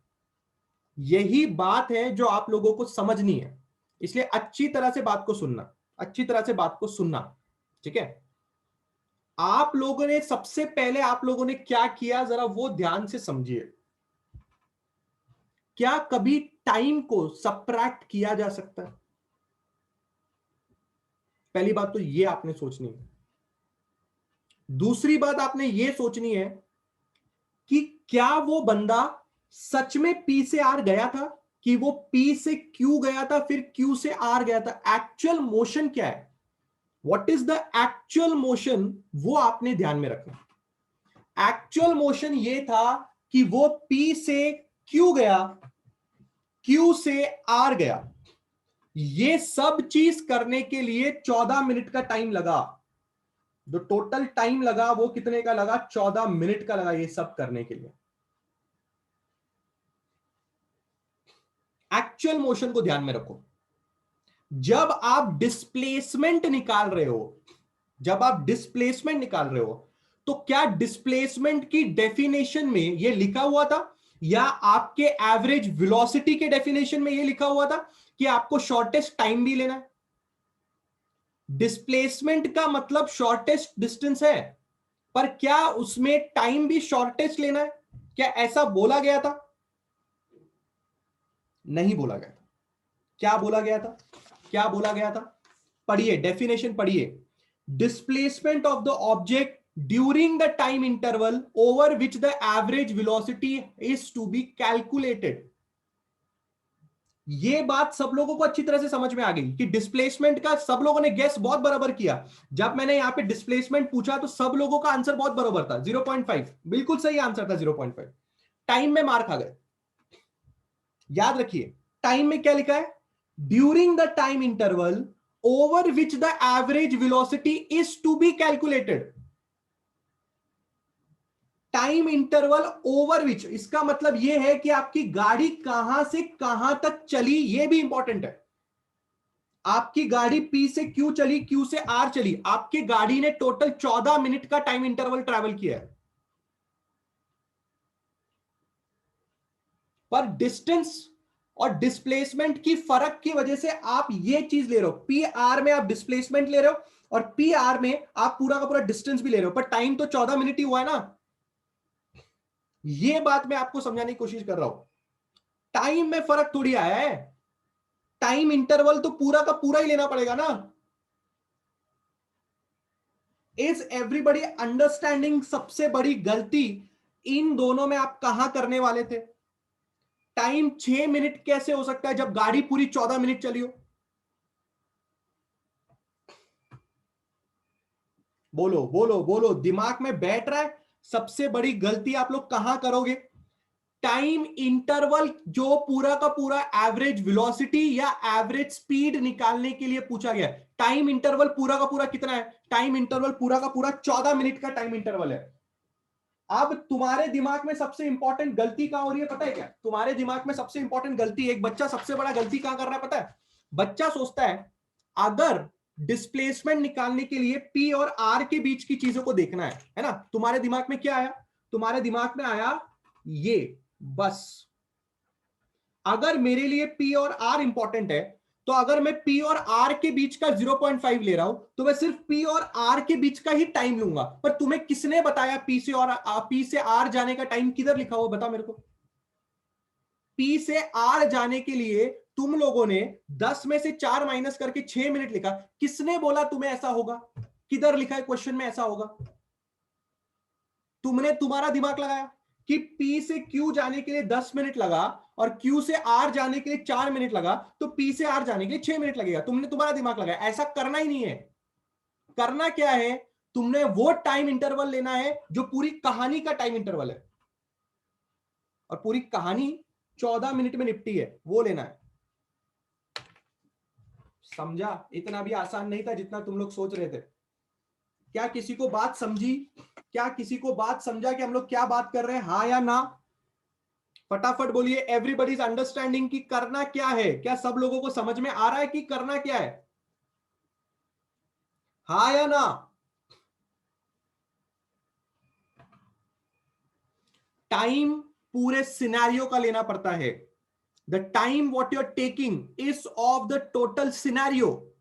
यही बात है जो आप लोगों को समझनी है। इसलिए अच्छी तरह से बात को सुनना, अच्छी तरह से बात को सुनना, ठीक है? आप लोगों ने सबसे पहले आप लोगों ने क्या किया, जरा वो ध्यान से समझिए। क्या कभी टाइम को सबट्रैक्ट किया जा सकता है? पहली बात तो ये आपने सोचनी है। दूसरी बात आपने ये सोचनी है कि क्या वो बंदा सच में पी से आर गया था, कि वो पी से क्यू गया था, फिर क्यू से आर गया था? एक्चुअल मोशन क्या है, what is the actual motion, वो आपने ध्यान में रखना। एक्चुअल मोशन ये था कि वो पी से क्यू गया, क्यू से आर गया। ये सब चीज करने के लिए 14 मिनट का टाइम लगा। जो टोटल टाइम लगा वो कितने का लगा? 14 मिनट का लगा ये सब करने के लिए। एक्चुअल मोशन को ध्यान में रखो। जब आप डिस्प्लेसमेंट निकाल रहे हो, जब आप डिस्प्लेसमेंट निकाल रहे हो, तो क्या डिस्प्लेसमेंट की डेफिनेशन में यह लिखा हुआ था या आपके एवरेज वेलोसिटी के डेफिनेशन में ये लिखा हुआ था कि आपको शॉर्टेस्ट टाइम भी लेना है। डिस्प्लेसमेंट का मतलब शॉर्टेस्ट डिस्टेंस है, पर क्या उसमें टाइम भी शॉर्टेस्ट लेना है? क्या ऐसा बोला गया था? नहीं बोला गया था। क्या बोला गया था? क्या बोला गया था? पढ़िए, डेफिनेशन पढ़िए। Displacement of the object during the time interval over which the average velocity is to be calculated. ये बात सब लोगों को अच्छी तरह से समझ में आ गई कि डिस्प्लेसमेंट का सब लोगों ने गेस बहुत बराबर किया। जब मैंने यहां पे डिस्प्लेसमेंट पूछा तो सब लोगों का आंसर बहुत बराबर था, 0.5 बिल्कुल सही आंसर था, 0.5। टाइम में मार्क आ गए। याद रखिए, टाइम में क्या लिखा है? During the time interval over which the average velocity is to be calculated. Time interval over which, इसका मतलब यह है कि आपकी गाड़ी कहां से कहां तक चली, यह भी इंपॉर्टेंट है। आपकी गाड़ी पी से क्यू चली, क्यू से आर चली, आपकी गाड़ी ने टोटल 14 मिनट का टाइम इंटरवल ट्रैवल किया है। पर डिस्टेंस और डिस्प्लेसमेंट की फर्क की वजह से आप ये चीज ले रहे हो, पी आर में आप डिस्प्लेसमेंट ले रहे हो और पी आर में आप पूरा का पूरा डिस्टेंस भी ले रहे हो, पर टाइम तो 14 मिनट ही हुआ है ना। ये बात मैं आपको समझाने की कोशिश कर रहा हूं। टाइम में फर्क थोड़ी आया है, टाइम इंटरवल तो पूरा का पूरा ही लेना पड़ेगा ना। Is everybody understanding? सबसे बड़ी गलती इन दोनों में आप कहां करने वाले थे? टाइम 6 मिनट कैसे हो सकता है जब गाड़ी पूरी 14 मिनट चली हो? बोलो बोलो बोलो, दिमाग में बैठ रहा है? सबसे बड़ी गलती आप लोग कहां करोगे? टाइम इंटरवल जो पूरा का पूरा एवरेज वेलोसिटी या एवरेज स्पीड निकालने के लिए पूछा गया। टाइम इंटरवल पूरा का पूरा कितना है? टाइम इंटरवल पूरा का पूरा 14 मिनट का टाइम इंटरवल है। अब तुम्हारे दिमाग में सबसे इंपॉर्टेंट गलती कहां हो रही है पता है क्या? तुम्हारे दिमाग में सबसे इंपॉर्टेंट गलती, एक बच्चा सबसे बड़ा गलती कहां कर रहा है पता है? बच्चा सोचता है अगर डिस्प्लेसमेंट निकालने के लिए पी और आर के बीच की चीजों को देखना है ना? तुम्हारे दिमाग में क्या आया? तुम्हारे दिमाग में आया ये, बस अगर मेरे लिए पी और आर इंपॉर्टेंट है तो अगर मैं पी और आर के बीच का 0.5 ले रहा हूं तो मैं सिर्फ पी और आर के बीच का ही टाइम लूंगा। पर तुम्हें किसने बताया पी से आर जाने का टाइम किधर लिखा हुआ? बता मेरे को। पी से आर जाने के लिए तुम लोगों ने 10 में से 4 माइनस करके 6 मिनट लिखा। किसने बोला तुम्हें ऐसा होगा? किधर लिखा है क्वेश्चन में ऐसा होगा? तुमने तुम्हारा दिमाग लगाया कि P से Q जाने के लिए 10 मिनट लगा और Q से R जाने के लिए 4 मिनट लगा, तो P से R जाने के लिए 6 मिनट लगेगा। तुमने तुम्हारा दिमाग लगाया। ऐसा करना ही नहीं है। करना क्या है? तुमने वो टाइम इंटरवल लेना है जो पूरी कहानी का टाइम इंटरवल है, और पूरी कहानी 14 मिनट में निपटी है, वो लेना है। समझा? इतना भी आसान नहीं था जितना तुम लोग सोच रहे थे। क्या किसी को बात समझी? क्या किसी को बात समझा कि हम लोग क्या बात कर रहे हैं? हाँ या ना? फटाफट बोलिए। एवरीबॉडीज अंडरस्टैंडिंग की करना क्या है? क्या सब लोगों को समझ में आ रहा है कि करना क्या है? हाँ या ना? टाइम पूरे सिनेरियो का लेना पड़ता है। The time what you are taking is of the total scenario.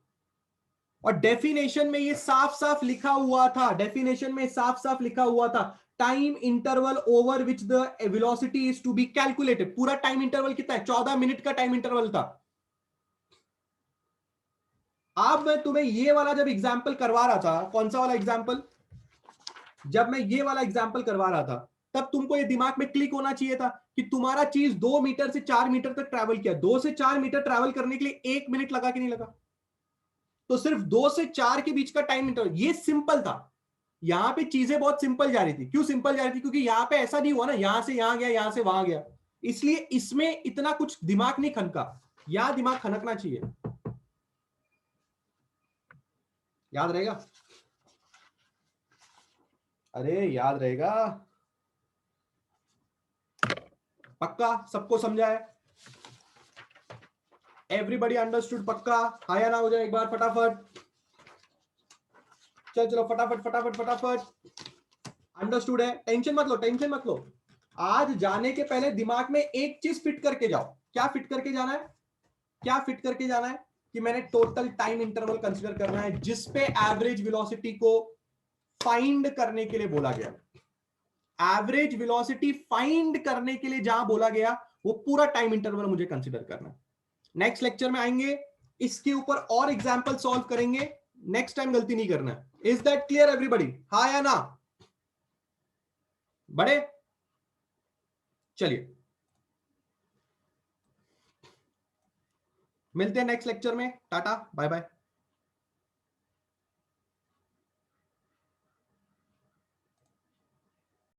और डेफिनेशन में ये साफ साफ लिखा हुआ था, डेफिनेशन में साफ साफ लिखा हुआ था, time interval over which the velocity is to be calculated. पूरा टाइम इंटरवल कितना है? 14 मिनट का टाइम इंटरवल था। अब मैं तुम्हें ये वाला जब एग्जाम्पल करवा रहा था, कौन सा वाला एग्जाम्पल? जब मैं ये वाला एग्जाम्पल करवा रहा था तब तुमको ये दिमाग में क्लिक होना चाहिए था कि तुम्हारा चीज 2 मीटर से 4 मीटर तक ट्रैवल किया। 2 से 4 मीटर ट्रैवल करने के लिए 1 मिनट लगा कि नहीं लगा? तो सिर्फ 2 से 4 के बीच का टाइम इंटरवल, ये सिंपल था। यहां पे चीजें बहुत सिंपल जा रही थी। क्यों सिंपल जा रही थी? क्योंकि यहां पे ऐसा नहीं हुआ ना, यहां से यहां गया, यहां से वहां गया, इसलिए इसमें इतना कुछ दिमाग नहीं खनका। यहां दिमाग खनकना चाहिए। याद रहेगा? अरे याद रहेगा। पक्का सबको समझा है? Everybody understood? पक्का? हाँ या ना हो जाए एक बार फटाफट। चलो चलो फटाफट फटाफट फटाफट। अंडरस्टूड है? टेंशन मत लो, टेंशन मत लो। आज जाने के पहले दिमाग में एक चीज फिट करके जाओ। क्या फिट करके जाना है? क्या फिट करके जाना है? कि मैंने टोटल टाइम इंटरवल कंसीडर करना है जिस पे एवरेज वेलोसिटी को फाइंड करने के लिए बोला गया। एवरेज वेलोसिटी फाइंड करने के लिए जहां बोला गया वो पूरा टाइम इंटरवल मुझे कंसीडर करना है। नेक्स्ट लेक्चर में आएंगे, इसके ऊपर और एग्जांपल सॉल्व करेंगे। नेक्स्ट टाइम गलती नहीं करना है। Is that clear everybody? हाँ या ना? बड़े चलिए, मिलते हैं नेक्स्ट लेक्चर में। Ta-ta bye bye.